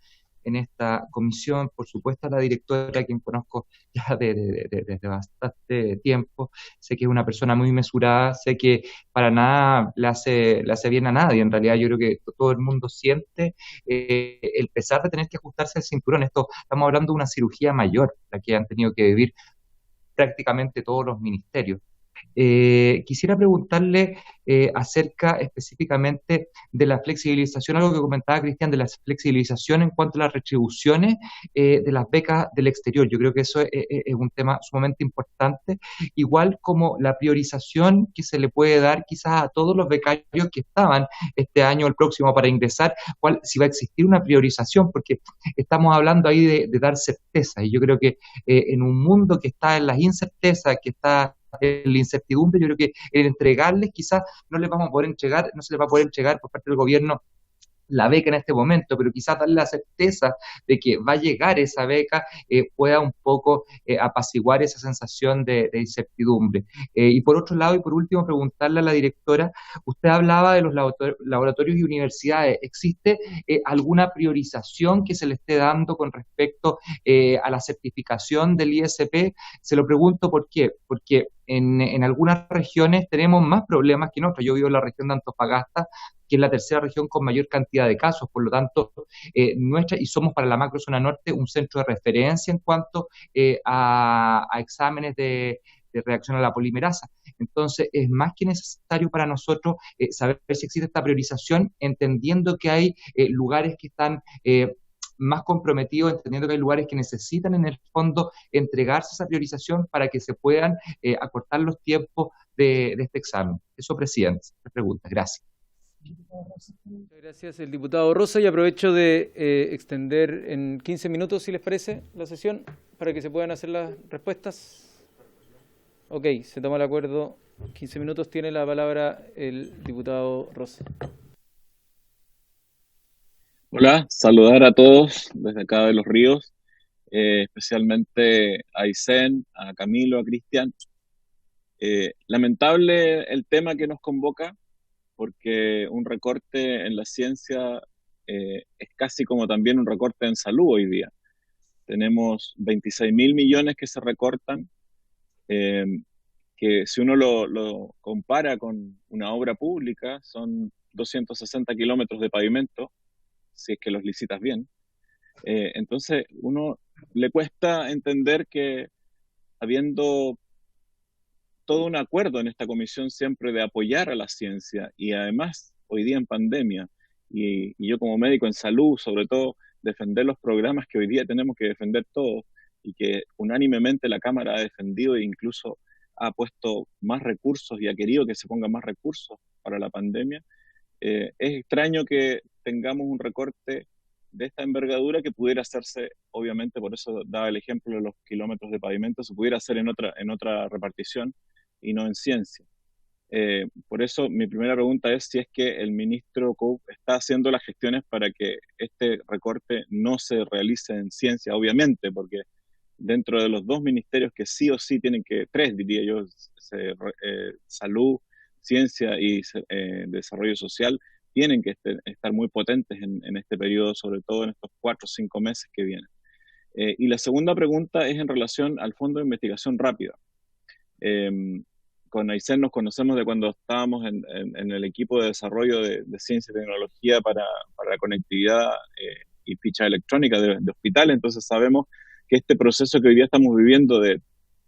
en esta comisión, por supuesto a la directora, a quien conozco ya desde bastante tiempo. Sé que es una persona muy mesurada, sé que para nada le hace bien a nadie. En realidad yo creo que todo el mundo siente el pesar de tener que ajustarse el cinturón. Estamos hablando de una cirugía mayor, la que han tenido que vivir prácticamente todos los ministerios. Quisiera preguntarle acerca específicamente de la flexibilización, algo que comentaba Cristian, de la flexibilización en cuanto a las retribuciones de las becas del exterior. Yo creo que eso es un tema sumamente importante, igual como la priorización que se le puede dar quizás a todos los becarios que estaban este año o el próximo para ingresar, si va a existir una priorización, porque estamos hablando ahí de dar certeza, y yo creo que en un mundo que está en las incertezas, que está en la incertidumbre, yo creo que el entregarles quizás no se les va a poder entregar por parte del gobierno la beca en este momento, pero quizás darle la certeza de que va a llegar esa beca pueda un poco apaciguar esa sensación de incertidumbre. Y por otro lado, y por último, preguntarle a la directora, usted hablaba de los laboratorios y universidades. ¿Existe alguna priorización que se le esté dando con respecto a la certificación del ISP? Se lo pregunto ¿por qué? Porque en algunas regiones tenemos más problemas que en otras. Yo vivo en la región de Antofagasta, que es la tercera región con mayor cantidad de casos, por lo tanto, y somos para la macrozona norte un centro de referencia en cuanto a exámenes de reacción a la polimerasa. Entonces, es más que necesario para nosotros saber si existe esta priorización, entendiendo que hay lugares que están más comprometidos, entendiendo que hay lugares que necesitan en el fondo entregarse esa priorización para que se puedan acortar los tiempos de este examen. Eso, presidente. Tres preguntas. Gracias. Muchas gracias, el diputado Rosa, y aprovecho de extender en 15 minutos, si les parece, la sesión, para que se puedan hacer las respuestas. Ok, se toma el acuerdo. 15 minutos, tiene la palabra el diputado Rosa. Hola, saludar a todos desde acá de Los Ríos, especialmente a Aysén, a Camilo, a Cristian. Lamentable el tema que nos convoca, porque un recorte en la ciencia es casi como también un recorte en salud hoy día. Tenemos 26.000 millones que se recortan, que si uno lo compara con una obra pública, son 260 kilómetros de pavimento, si es que los licitas bien. Entonces, uno le cuesta entender que habiendo todo un acuerdo en esta comisión siempre de apoyar a la ciencia y además hoy día en pandemia y yo como médico en salud sobre todo defender los programas que hoy día tenemos que defender todos y que unánimemente la Cámara ha defendido e incluso ha puesto más recursos y ha querido que se pongan más recursos para la pandemia. Es extraño que tengamos un recorte de esta envergadura que pudiera hacerse, obviamente, por eso daba el ejemplo de los kilómetros de pavimento, se pudiera hacer en otra repartición y no en ciencia. Por eso mi primera pregunta es si es que el ministro Couve está haciendo las gestiones para que este recorte no se realice en ciencia, obviamente, porque dentro de los dos ministerios que sí o sí tienen que, tres diría yo, salud, ciencia y desarrollo social, tienen que estar muy potentes en este periodo, sobre todo en estos 4 o 5 meses que vienen. Y la segunda pregunta es en relación al Fondo de Investigación Rápida. Con Aysén nos conocemos de cuando estábamos en el equipo de desarrollo de ciencia y tecnología para la conectividad y ficha electrónica de hospitales, entonces sabemos que este proceso que hoy día estamos viviendo de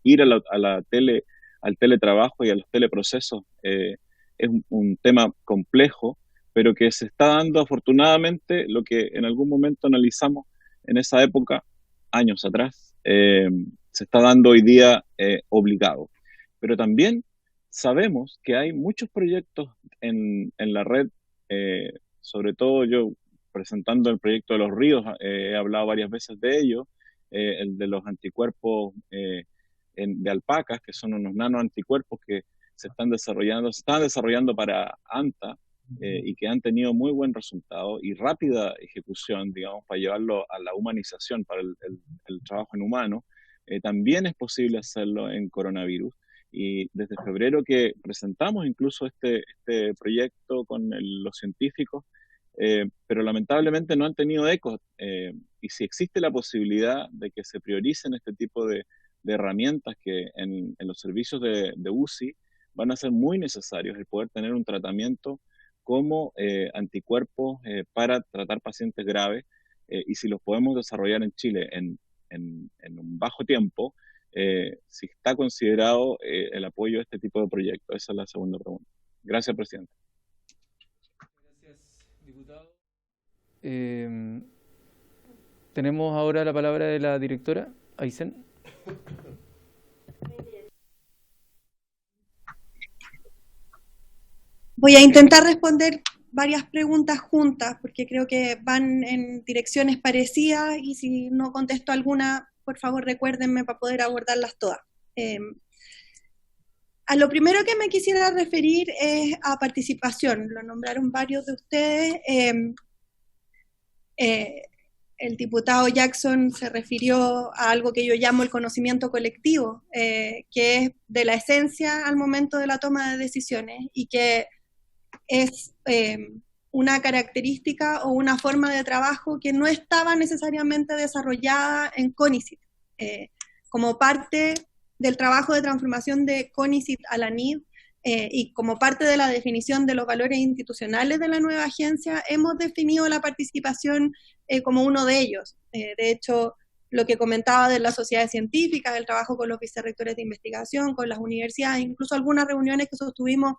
ir al teletrabajo y a los teleprocesos es un tema complejo, pero que se está dando afortunadamente lo que en algún momento analizamos en esa época, años atrás, se está dando hoy día obligado. Pero también sabemos que hay muchos proyectos en la red, sobre todo yo presentando el proyecto de los ríos, he hablado varias veces de ello, el de los anticuerpos de alpacas, que son unos nanoanticuerpos que se están desarrollando para ANTA, y que han tenido muy buen resultado y rápida ejecución, digamos, para llevarlo a la humanización, para el trabajo en humano. También es posible hacerlo en coronavirus. Y desde febrero que presentamos incluso este proyecto con los científicos, pero lamentablemente no han tenido eco. Y si existe la posibilidad de que se prioricen este tipo de herramientas que en los servicios de UCI van a ser muy necesarios, el poder tener un tratamiento como anticuerpos para tratar pacientes graves, y si los podemos desarrollar en Chile en un bajo tiempo, si está considerado el apoyo a este tipo de proyectos. Esa es la segunda pregunta. Gracias, presidente. Gracias, diputado. Tenemos ahora la palabra de la directora, Aysén. Voy a intentar responder varias preguntas juntas, porque creo que van en direcciones parecidas, y si no contesto alguna, por favor recuérdenme para poder abordarlas todas. A lo primero que me quisiera referir es a participación. Lo nombraron varios de ustedes. El diputado Jackson se refirió a algo que yo llamo el conocimiento colectivo, que es de la esencia al momento de la toma de decisiones, y que es una característica o una forma de trabajo que no estaba necesariamente desarrollada en CONICYT. Como parte del trabajo de transformación de CONICYT a la NID, y como parte de la definición de los valores institucionales de la nueva agencia, hemos definido la participación como uno de ellos. De hecho, lo que comentaba de las sociedades científicas, el trabajo con los vicerrectores de investigación, con las universidades, incluso algunas reuniones que sostuvimos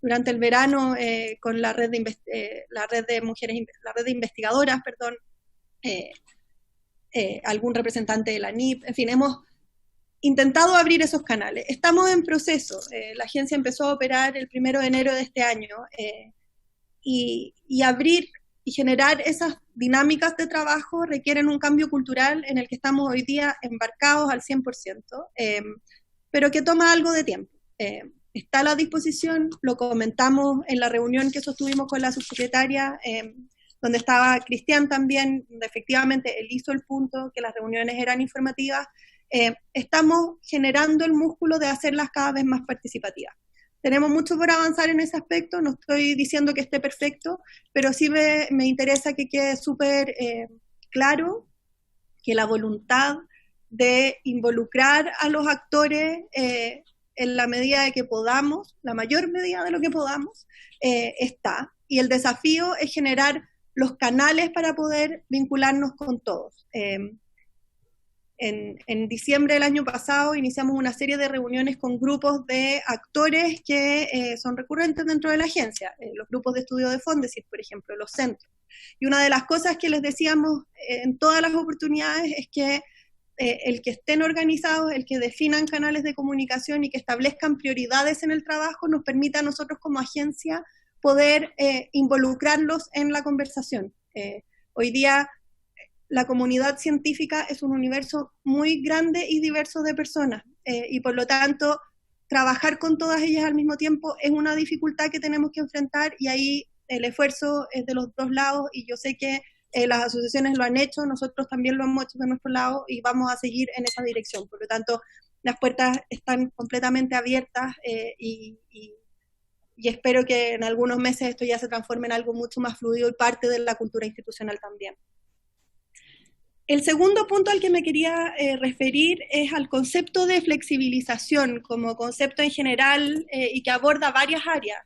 durante el verano con la red de mujeres, la red de investigadoras, perdón, algún representante de la NIP, en fin, hemos intentado abrir esos canales. Estamos en proceso. La agencia empezó a operar el 1 de enero de este año, y abrir y generar esas dinámicas de trabajo requieren un cambio cultural en el que estamos hoy día embarcados al 100%, pero que toma algo de tiempo. Está a la disposición, lo comentamos en la reunión que sostuvimos con la subsecretaria, donde estaba Cristian también, donde efectivamente él hizo el punto que las reuniones eran informativas. Estamos generando el músculo de hacerlas cada vez más participativas. Tenemos mucho por avanzar en ese aspecto, no estoy diciendo que esté perfecto, pero sí me interesa que quede súper claro que la voluntad de involucrar a los actores en la medida de que podamos, la mayor medida de lo que podamos, está. Y el desafío es generar los canales para poder vincularnos con todos. En diciembre del año pasado iniciamos una serie de reuniones con grupos de actores que son recurrentes dentro de la agencia, los grupos de estudio de Fondesit, por ejemplo, los centros. Y una de las cosas que les decíamos en todas las oportunidades es que el que estén organizados, el que definan canales de comunicación y que establezcan prioridades en el trabajo nos permita a nosotros como agencia poder involucrarlos en la conversación. Hoy día la comunidad científica es un universo muy grande y diverso de personas, y por lo tanto trabajar con todas ellas al mismo tiempo es una dificultad que tenemos que enfrentar, y ahí el esfuerzo es de los dos lados, y yo sé que las asociaciones lo han hecho, nosotros también lo hemos hecho de nuestro lado y vamos a seguir en esa dirección. Por lo tanto, las puertas están completamente abiertas, y espero que en algunos meses esto ya se transforme en algo mucho más fluido y parte de la cultura institucional también. El segundo punto al que me quería referir es al concepto de flexibilización como concepto en general, y que aborda varias áreas.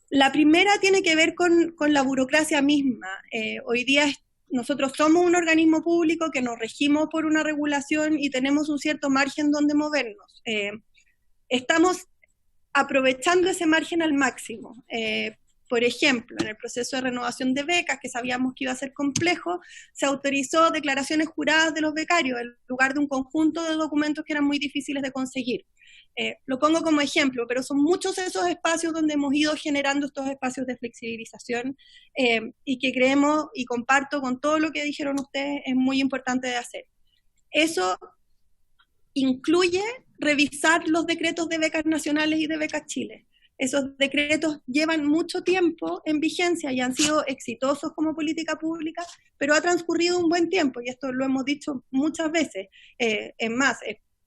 La primera tiene que ver con la burocracia misma. Hoy día nosotros somos un organismo público que nos regimos por una regulación y tenemos un cierto margen donde movernos. Estamos aprovechando ese margen al máximo. Por ejemplo, en el proceso de renovación de becas, que sabíamos que iba a ser complejo, se autorizó declaraciones juradas de los becarios en lugar de un conjunto de documentos que eran muy difíciles de conseguir. Lo pongo como ejemplo, pero son muchos esos espacios donde hemos ido generando estos espacios de flexibilización, y que creemos, y comparto con todo lo que dijeron ustedes, es muy importante de hacer. Eso incluye revisar los decretos de becas nacionales y de becas Chile. Esos decretos llevan mucho tiempo en vigencia y han sido exitosos como política pública, pero ha transcurrido un buen tiempo, y esto lo hemos dicho muchas veces. Es más,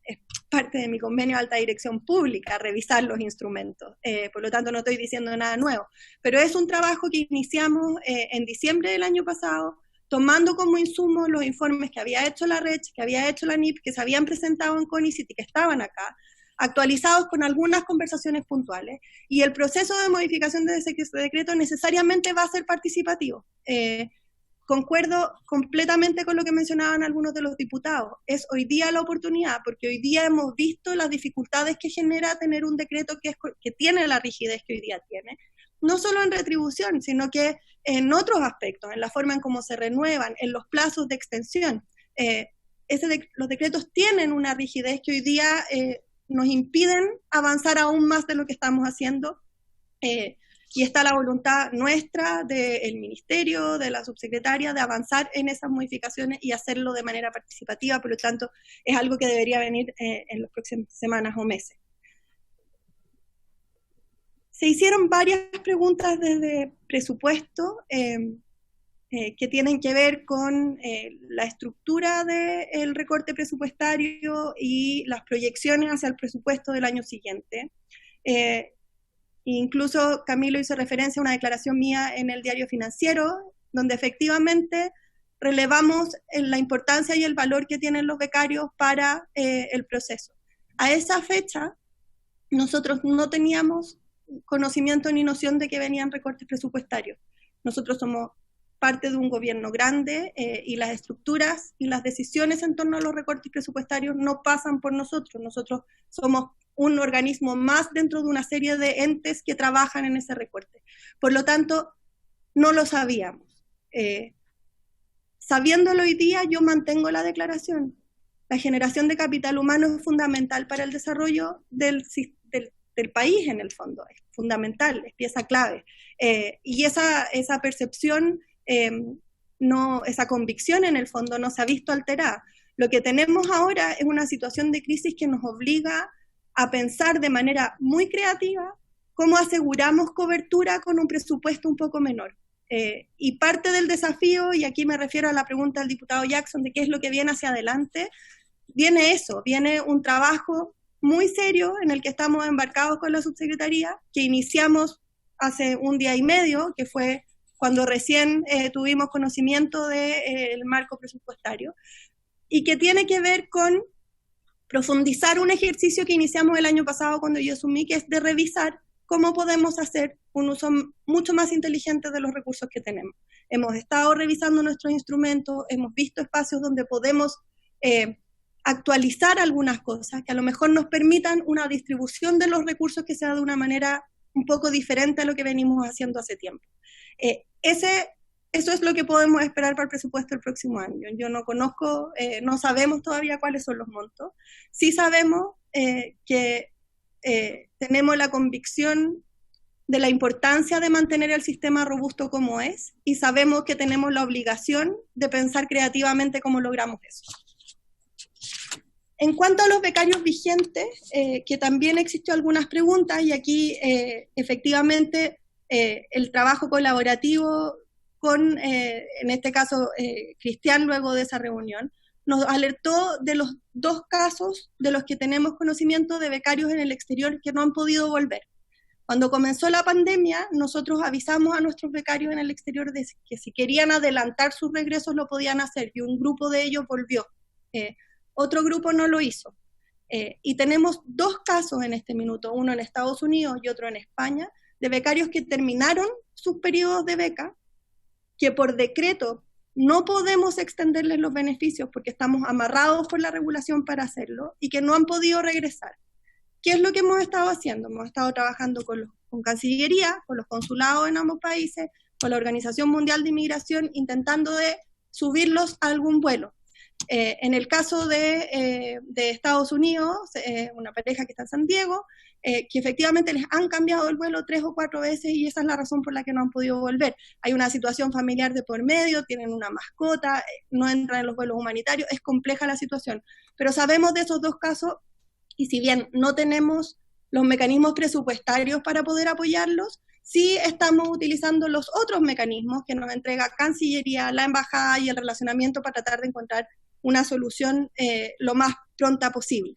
es parte de mi convenio de alta dirección pública, revisar los instrumentos. Por lo tanto, no estoy diciendo nada nuevo. Pero es un trabajo que iniciamos en diciembre del año pasado, tomando como insumo los informes que había hecho la RECH, que había hecho la NIP, que se habían presentado en CONICYT y que estaban acá, actualizados con algunas conversaciones puntuales. Y el proceso de modificación de ese decreto necesariamente va a ser participativo. Concuerdo completamente con lo que mencionaban algunos de los diputados. Es hoy día la oportunidad, porque hoy día hemos visto las dificultades que genera tener un decreto que tiene la rigidez que hoy día tiene, no solo en retribución, sino que en otros aspectos, en la forma en cómo se renuevan, en los plazos de extensión. Los decretos tienen una rigidez que hoy día nos impiden avanzar aún más de lo que estamos haciendo, y está la voluntad nuestra, del Ministerio, de la subsecretaria, de avanzar en esas modificaciones y hacerlo de manera participativa. Por lo tanto, es algo que debería venir en las próximas semanas o meses. Se hicieron varias preguntas desde presupuesto que tienen que ver con la estructura del recorte presupuestario y las proyecciones hacia el presupuesto del año siguiente. Incluso Camilo hizo referencia a una declaración mía en el Diario Financiero, donde efectivamente relevamos la importancia y el valor que tienen los becarios para el proceso. A esa fecha, nosotros no teníamos conocimiento ni noción de que venían recortes presupuestarios. Nosotros somos parte de un gobierno grande y las estructuras y las decisiones en torno a los recortes presupuestarios no pasan por nosotros. Nosotros somos un organismo más dentro de una serie de entes que trabajan en ese recorte. Por lo tanto, no lo sabíamos. Sabiéndolo hoy día, yo mantengo la declaración. La generación de capital humano es fundamental para el desarrollo del país, en el fondo. Es fundamental, es pieza clave. Y esa percepción, esa convicción en el fondo no se ha visto alterada. Lo que tenemos ahora es una situación de crisis que nos obliga a pensar de manera muy creativa cómo aseguramos cobertura con un presupuesto un poco menor. Y parte del desafío, y aquí me refiero a la pregunta del diputado Jackson de qué es lo que viene hacia adelante, viene un trabajo muy serio en el que estamos embarcados con la subsecretaría, que iniciamos hace un día y medio, que fue cuando recién tuvimos conocimiento del marco presupuestario, y que tiene que ver con profundizar un ejercicio que iniciamos el año pasado cuando yo asumí, que es de revisar cómo podemos hacer un uso mucho más inteligente de los recursos que tenemos. Hemos estado revisando nuestros instrumentos, hemos visto espacios donde podemos actualizar algunas cosas que a lo mejor nos permitan una distribución de los recursos que sea de una manera un poco diferente a lo que venimos haciendo hace tiempo. Eso es lo que podemos esperar para el presupuesto del próximo año. Yo no conozco, no sabemos todavía cuáles son los montos. Sí sabemos que tenemos la convicción de la importancia de mantener el sistema robusto como es, y sabemos que tenemos la obligación de pensar creativamente cómo logramos eso. En cuanto a los becarios vigentes, que también existió algunas preguntas, y aquí efectivamente el trabajo colaborativo con, en este caso, Cristian, luego de esa reunión, nos alertó de los 2 casos de los que tenemos conocimiento de becarios en el exterior que no han podido volver. Cuando comenzó la pandemia, nosotros avisamos a nuestros becarios en el exterior de que si querían adelantar sus regresos lo podían hacer, y un grupo de ellos volvió. Otro grupo no lo hizo. Y tenemos 2 casos en este minuto, uno en Estados Unidos y otro en España, de becarios que terminaron sus periodos de beca, que por decreto no podemos extenderles los beneficios porque estamos amarrados por la regulación para hacerlo, y que no han podido regresar. ¿Qué es lo que hemos estado haciendo? Hemos estado trabajando con Cancillería, con los consulados en ambos países, con la Organización Mundial de Inmigración, intentando de subirlos a algún vuelo. En el caso de Estados Unidos, una pareja que está en San Diego, que efectivamente les han cambiado el vuelo 3 o 4 veces, y esa es la razón por la que no han podido volver. Hay una situación familiar de por medio, tienen una mascota, no entran en los vuelos humanitarios, es compleja la situación. Pero sabemos de esos 2 casos, y si bien no tenemos los mecanismos presupuestarios para poder apoyarlos, sí estamos utilizando los otros mecanismos que nos entrega Cancillería, la Embajada y el relacionamiento para tratar de encontrar una solución lo más pronta posible.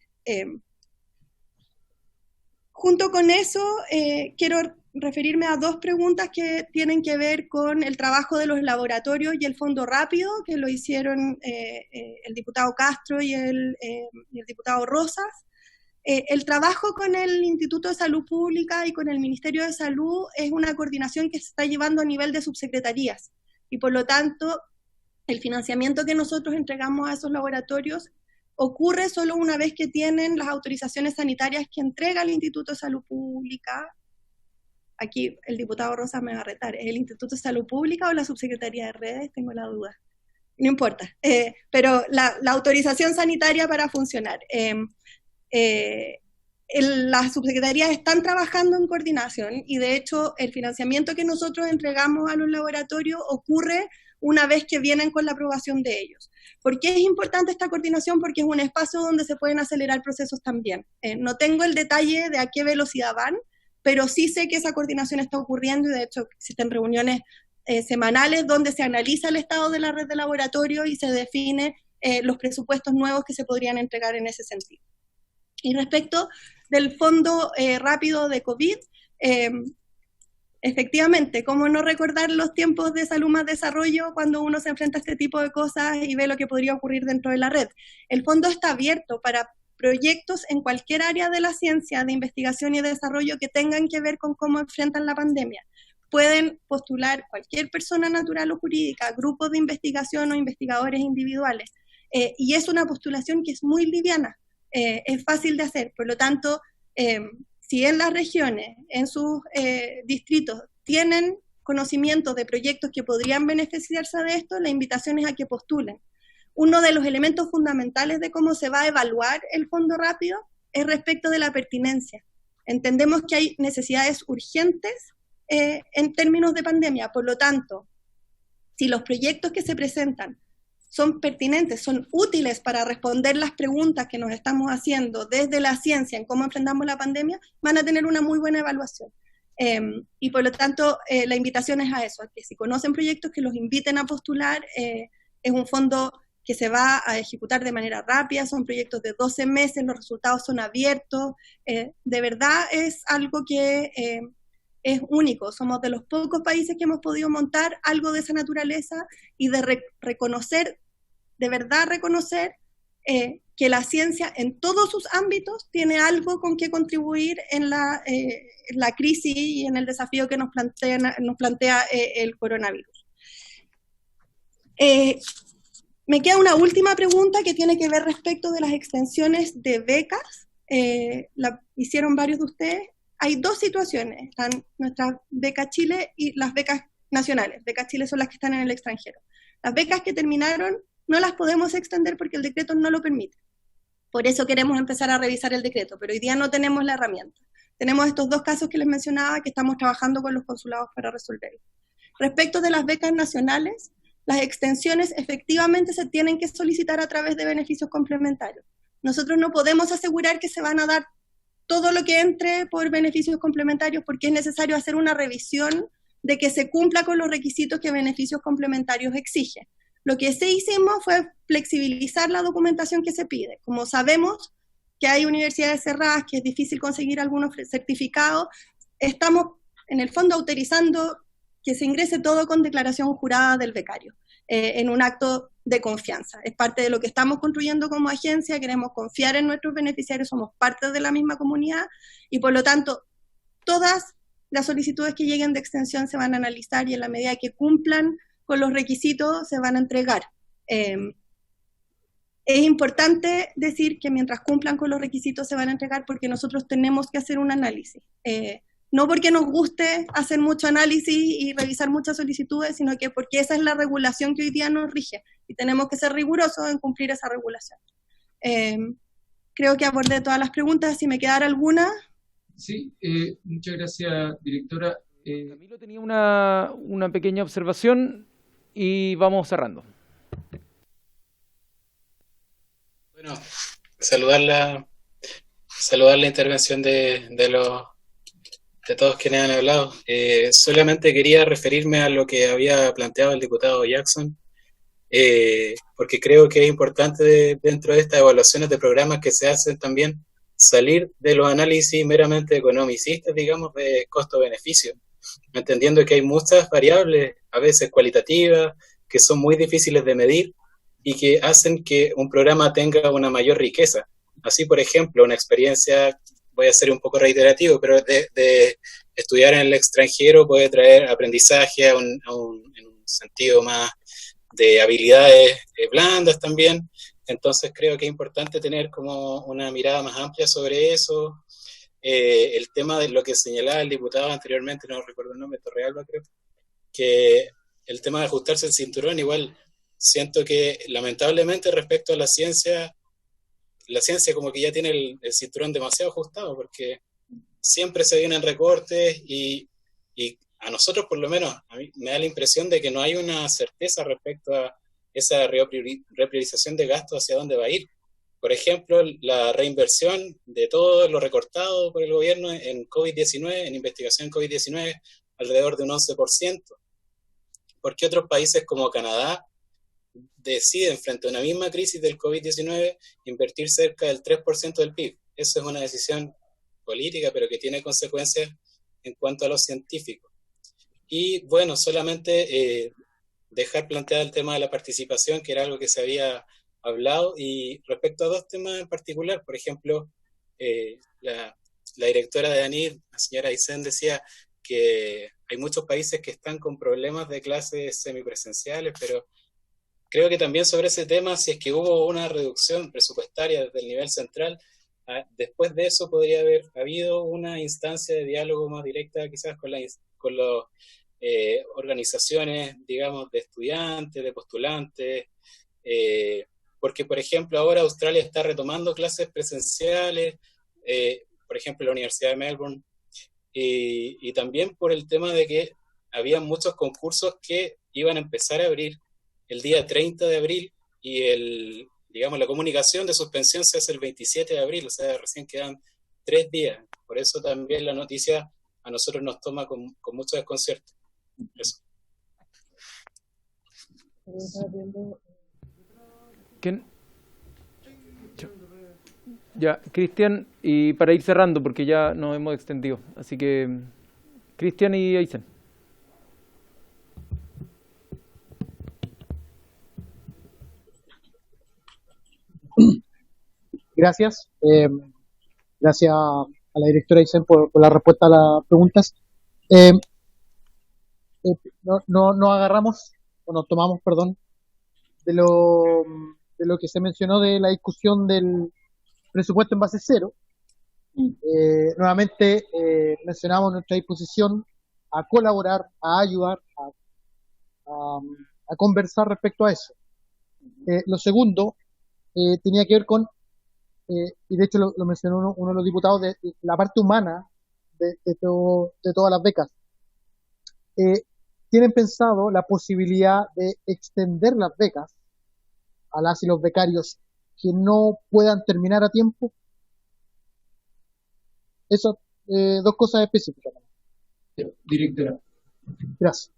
Junto con eso, quiero referirme a dos preguntas que tienen que ver con el trabajo de los laboratorios y el Fondo Rápido, que lo hicieron el diputado Castro y el diputado Rosas. El trabajo con el Instituto de Salud Pública y con el Ministerio de Salud es una coordinación que se está llevando a nivel de subsecretarías, y por lo tanto el financiamiento que nosotros entregamos a esos laboratorios ocurre solo una vez que tienen las autorizaciones sanitarias que entrega el Instituto de Salud Pública. Aquí el diputado Rosa me va a retar, ¿es el Instituto de Salud Pública o la Subsecretaría de Redes? Tengo la duda. No importa, pero la autorización sanitaria para funcionar. Las subsecretarías están trabajando en coordinación, y de hecho el financiamiento que nosotros entregamos a los laboratorios ocurre una vez que vienen con la aprobación de ellos. ¿Por qué es importante esta coordinación? Porque es un espacio donde se pueden acelerar procesos también. No tengo el detalle de a qué velocidad van, pero sí sé que esa coordinación está ocurriendo, y de hecho existen reuniones semanales donde se analiza el estado de la red de laboratorio y se define los presupuestos nuevos que se podrían entregar en ese sentido. Y respecto del Fondo Rápido de COVID, efectivamente, ¿cómo no recordar los tiempos de Salud más Desarrollo cuando uno se enfrenta a este tipo de cosas y ve lo que podría ocurrir dentro de la red? El fondo está abierto para proyectos en cualquier área de la ciencia, de investigación y de desarrollo que tengan que ver con cómo enfrentan la pandemia. Pueden postular cualquier persona natural o jurídica, grupos de investigación o investigadores individuales, y es una postulación que es muy liviana, es fácil de hacer. Por lo tanto, si en las regiones, en sus distritos, tienen conocimiento de proyectos que podrían beneficiarse de esto, la invitación es a que postulen. Uno de los elementos fundamentales de cómo se va a evaluar el Fondo Rápido es respecto de la pertinencia. Entendemos que hay necesidades urgentes en términos de pandemia, por lo tanto, si los proyectos que se presentan son pertinentes, son útiles para responder las preguntas que nos estamos haciendo desde la ciencia en cómo enfrentamos la pandemia, van a tener una muy buena evaluación. Y por lo tanto, la invitación es a eso, a que si conocen proyectos que los inviten a postular. Es un fondo que se va a ejecutar de manera rápida, son proyectos de 12 meses, los resultados son abiertos, de verdad es algo que es único, somos de los pocos países que hemos podido montar algo de esa naturaleza y de reconocer, de verdad reconocer que la ciencia en todos sus ámbitos tiene algo con que contribuir en la crisis y en el desafío que nos plantea el coronavirus. Me queda una última pregunta que tiene que ver respecto de las extensiones de becas. La hicieron varios de ustedes. Hay dos situaciones, están nuestras becas Chile y las becas nacionales. Becas Chile son las que están en el extranjero. Las becas que terminaron no las podemos extender porque el decreto no lo permite. Por eso queremos empezar a revisar el decreto, pero hoy día no tenemos la herramienta. Tenemos estos dos casos que les mencionaba que estamos trabajando con los consulados para resolver. Respecto de las becas nacionales, las extensiones efectivamente se tienen que solicitar a través de beneficios complementarios. Nosotros no podemos asegurar que se van a dar todo lo que entre por beneficios complementarios porque es necesario hacer una revisión de que se cumpla con los requisitos que beneficios complementarios exigen. Lo que sí hicimos fue flexibilizar la documentación que se pide. Como sabemos que hay universidades cerradas, que es difícil conseguir algunos certificados, estamos en el fondo autorizando que se ingrese todo con declaración jurada del becario, en un acto de confianza. Es parte de lo que estamos construyendo como agencia, queremos confiar en nuestros beneficiarios, somos parte de la misma comunidad y por lo tanto todas las solicitudes que lleguen de extensión se van a analizar y en la medida que cumplan con los requisitos se van a entregar. Es importante decir que mientras cumplan con los requisitos se van a entregar porque nosotros tenemos que hacer un análisis. No porque nos guste hacer mucho análisis y revisar muchas solicitudes, sino que porque esa es la regulación que hoy día nos rige y tenemos que ser rigurosos en cumplir esa regulación. Creo que abordé todas las preguntas. Si me quedara alguna. Sí, muchas gracias, directora. Camilo tenía una pequeña observación y vamos cerrando. Bueno, saludar la intervención de todos quienes han hablado. Solamente quería referirme a lo que había planteado el diputado Jackson porque creo que es importante dentro de estas evaluaciones de programas que se hacen también salir de los análisis meramente economicistas, digamos, de costo-beneficio, entendiendo que hay muchas variables, a veces cualitativas, que son muy difíciles de medir y que hacen que un programa tenga una mayor riqueza. Así, por ejemplo, una experiencia, voy a ser un poco reiterativo, pero de estudiar en el extranjero puede traer aprendizaje en un sentido más de habilidades blandas también. Entonces creo que es importante tener como una mirada más amplia sobre eso. El tema de lo que señalaba el diputado anteriormente, no recuerdo el nombre, Torrealba creo, que el tema de ajustarse el cinturón, igual siento que lamentablemente respecto a la ciencia como que ya tiene el cinturón demasiado ajustado, porque siempre se vienen recortes y a nosotros por lo menos, a mí me da la impresión de que no hay una certeza respecto a esa repriorización de gastos hacia dónde va a ir. Por ejemplo, la reinversión de todo lo recortado por el gobierno en COVID-19, en investigación en COVID-19, alrededor de un 11%. ¿Por qué otros países como Canadá deciden, frente a una misma crisis del COVID-19, invertir cerca del 3% del PIB? Eso es una decisión política, pero que tiene consecuencias en cuanto a los científicos. Y bueno, solamente dejar planteado el tema de la participación, que era algo que se había hablado, y respecto a dos temas en particular, por ejemplo, la directora de ANID, la señora Aysén, decía que hay muchos países que están con problemas de clases semipresenciales, pero creo que también sobre ese tema, si es que hubo una reducción presupuestaria desde el nivel central, después de eso podría haber habido una instancia de diálogo más directa quizás con las organizaciones, digamos, de estudiantes, de postulantes, porque, por ejemplo, ahora Australia está retomando clases presenciales, por ejemplo, la Universidad de Melbourne, y también por el tema de que había muchos concursos que iban a empezar a abrir el día 30 de abril y digamos, la comunicación de suspensión se hace el 27 de abril, o sea, recién quedan 3 días. Por eso también la noticia a nosotros nos toma con mucho desconcierto. Eso. ¿Quién? Ya, Cristian, y para ir cerrando, porque ya nos hemos extendido. Así que, Cristian y Aysén. Gracias. Gracias a la directora Aysén por la respuesta a las preguntas. Nos agarramos, o nos tomamos, perdón, de lo que se mencionó de la discusión del presupuesto en base cero. Nuevamente mencionamos nuestra disposición a colaborar, a ayudar, a conversar respecto a eso. Lo segundo tenía que ver con, y de hecho lo mencionó uno de los diputados, de la parte humana de todas las becas. ¿Tienen pensado la posibilidad de extender las becas a las y los becarios que no puedan terminar a tiempo? Esas dos cosas específicas. Directora. Gracias.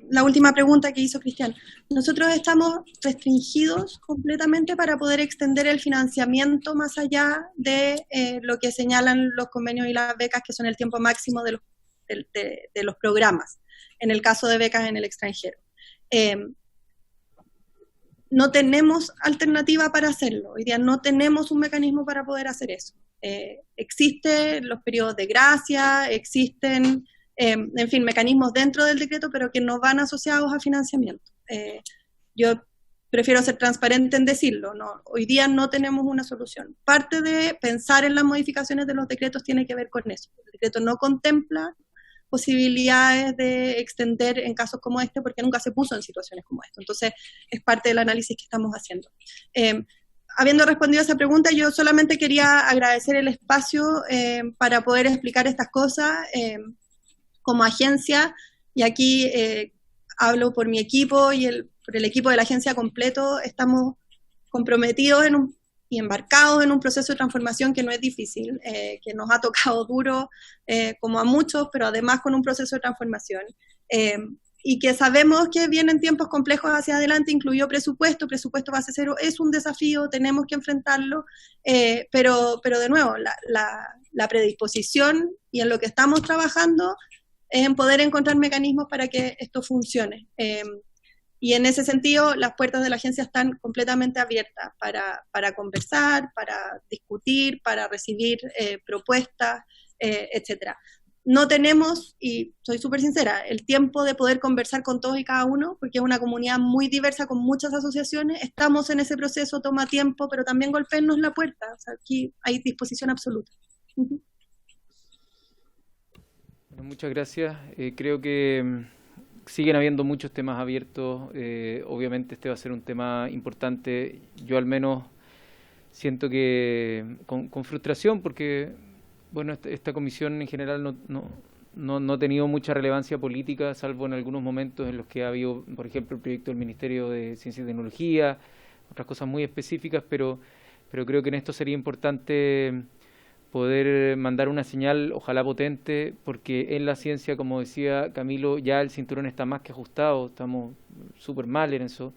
La última pregunta que hizo Cristian. Nosotros estamos restringidos completamente para poder extender el financiamiento más allá de lo que señalan los convenios y las becas, que son el tiempo máximo de los programas, en el caso de becas en el extranjero. No tenemos alternativa para hacerlo. Hoy día no tenemos un mecanismo para poder hacer eso. Existen los periodos de gracia, existen... en fin, mecanismos dentro del decreto, pero que no van asociados a financiamiento. Yo prefiero ser transparente en decirlo, no, hoy día no tenemos una solución. Parte de pensar en las modificaciones de los decretos tiene que ver con eso. El decreto no contempla posibilidades de extender en casos como este, porque nunca se puso en situaciones como esta. Entonces, es parte del análisis que estamos haciendo. Habiendo respondido a esa pregunta, yo solamente quería agradecer el espacio para poder explicar estas cosas. Como agencia, y aquí hablo por mi equipo y por el equipo de la agencia completo, estamos comprometidos y embarcados en un proceso de transformación que no es difícil, que nos ha tocado duro, como a muchos, pero además con un proceso de transformación. y que sabemos que vienen tiempos complejos hacia adelante, incluido presupuesto base cero, es un desafío, tenemos que enfrentarlo, pero de nuevo, la predisposición y en lo que estamos trabajando es en poder encontrar mecanismos para que esto funcione. Y en ese sentido, las puertas de la agencia están completamente abiertas para conversar, para discutir, para recibir propuestas, etcétera. No tenemos, y soy súper sincera, el tiempo de poder conversar con todos y cada uno, porque es una comunidad muy diversa con muchas asociaciones. Estamos en ese proceso, toma tiempo, pero también golpeennos la puerta. O sea, aquí hay disposición absoluta. Bueno, muchas gracias. Creo que siguen habiendo muchos temas abiertos. Obviamente este va a ser un tema importante. Yo al menos siento que con frustración, porque bueno, esta comisión en general no ha tenido mucha relevancia política, salvo en algunos momentos en los que ha habido, por ejemplo, el proyecto del Ministerio de Ciencia y Tecnología, otras cosas muy específicas, pero creo que en esto sería importante poder mandar una señal, ojalá potente, porque en la ciencia, como decía Camilo, ya el cinturón está más que ajustado, estamos súper mal en eso,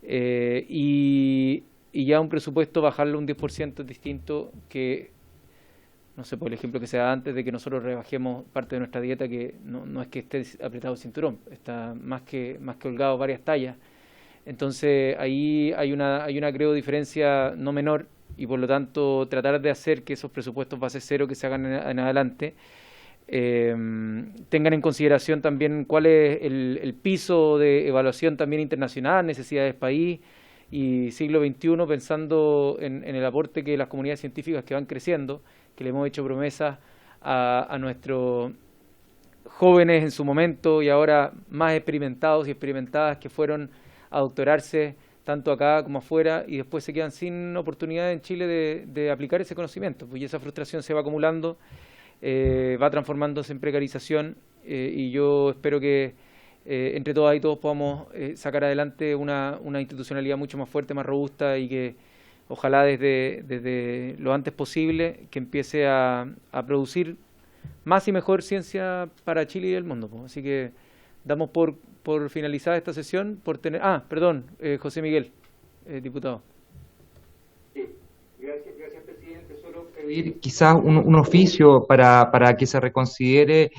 y ya un presupuesto bajarlo un 10% es distinto que, no sé, por el ejemplo que se da antes de que nosotros rebajemos parte de nuestra dieta, que no es que esté apretado el cinturón, está más que holgado varias tallas. Entonces ahí hay una creo diferencia no menor, y por lo tanto tratar de hacer que esos presupuestos base cero que se hagan en adelante tengan en consideración también cuál es el piso de evaluación también internacional, necesidades país y siglo XXI, pensando en el aporte que las comunidades científicas que van creciendo, que le hemos hecho promesas a nuestros jóvenes en su momento y ahora más experimentados y experimentadas que fueron a doctorarse tanto acá como afuera y después se quedan sin oportunidad en Chile de aplicar ese conocimiento, pues, y esa frustración se va acumulando, va transformándose en precarización, y yo espero que entre todas y todos podamos sacar adelante una institucionalidad mucho más fuerte, más robusta, y que ojalá desde lo antes posible que empiece a producir más y mejor ciencia para Chile y el mundo, pues. Así que damos por finalizada esta sesión, por tener... perdón, José Miguel, diputado. Sí, gracias, presidente. Solo pedir quizás un oficio para que se reconsidere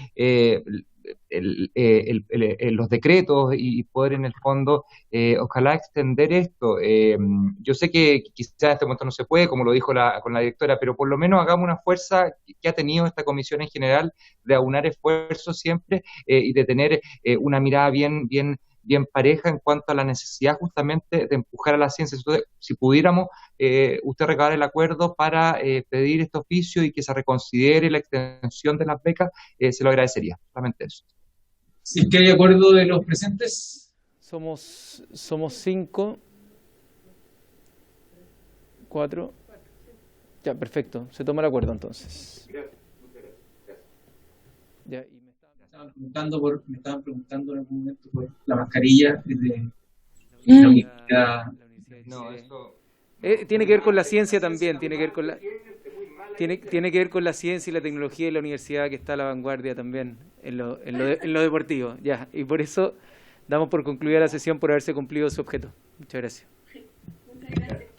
los decretos y poder en el fondo ojalá extender esto. Yo sé que quizás en este momento no se puede, como lo dijo con la directora, pero por lo menos hagamos una fuerza que ha tenido esta comisión en general de aunar esfuerzos siempre y de tener una mirada bien pareja en cuanto a la necesidad justamente de empujar a la ciencia. Entonces, si pudiéramos usted recabar el acuerdo para pedir este oficio y que se reconsidere la extensión de las becas, se lo agradecería. Solamente eso. Si es que hay acuerdo de los presentes. Somos 5, 4. Ya, perfecto. Se toma el acuerdo entonces. Gracias, muchas gracias. Ya, y me estaban preguntando en algún momento por la mascarilla de la universidad. No, eso tiene que ver con la ciencia también, tiene que ver con la ciencia y la tecnología de la universidad, que está a la vanguardia también en lo deportivo. Ya, y por eso damos por concluida la sesión por haberse cumplido su objeto. Muchas gracias. Muchas gracias.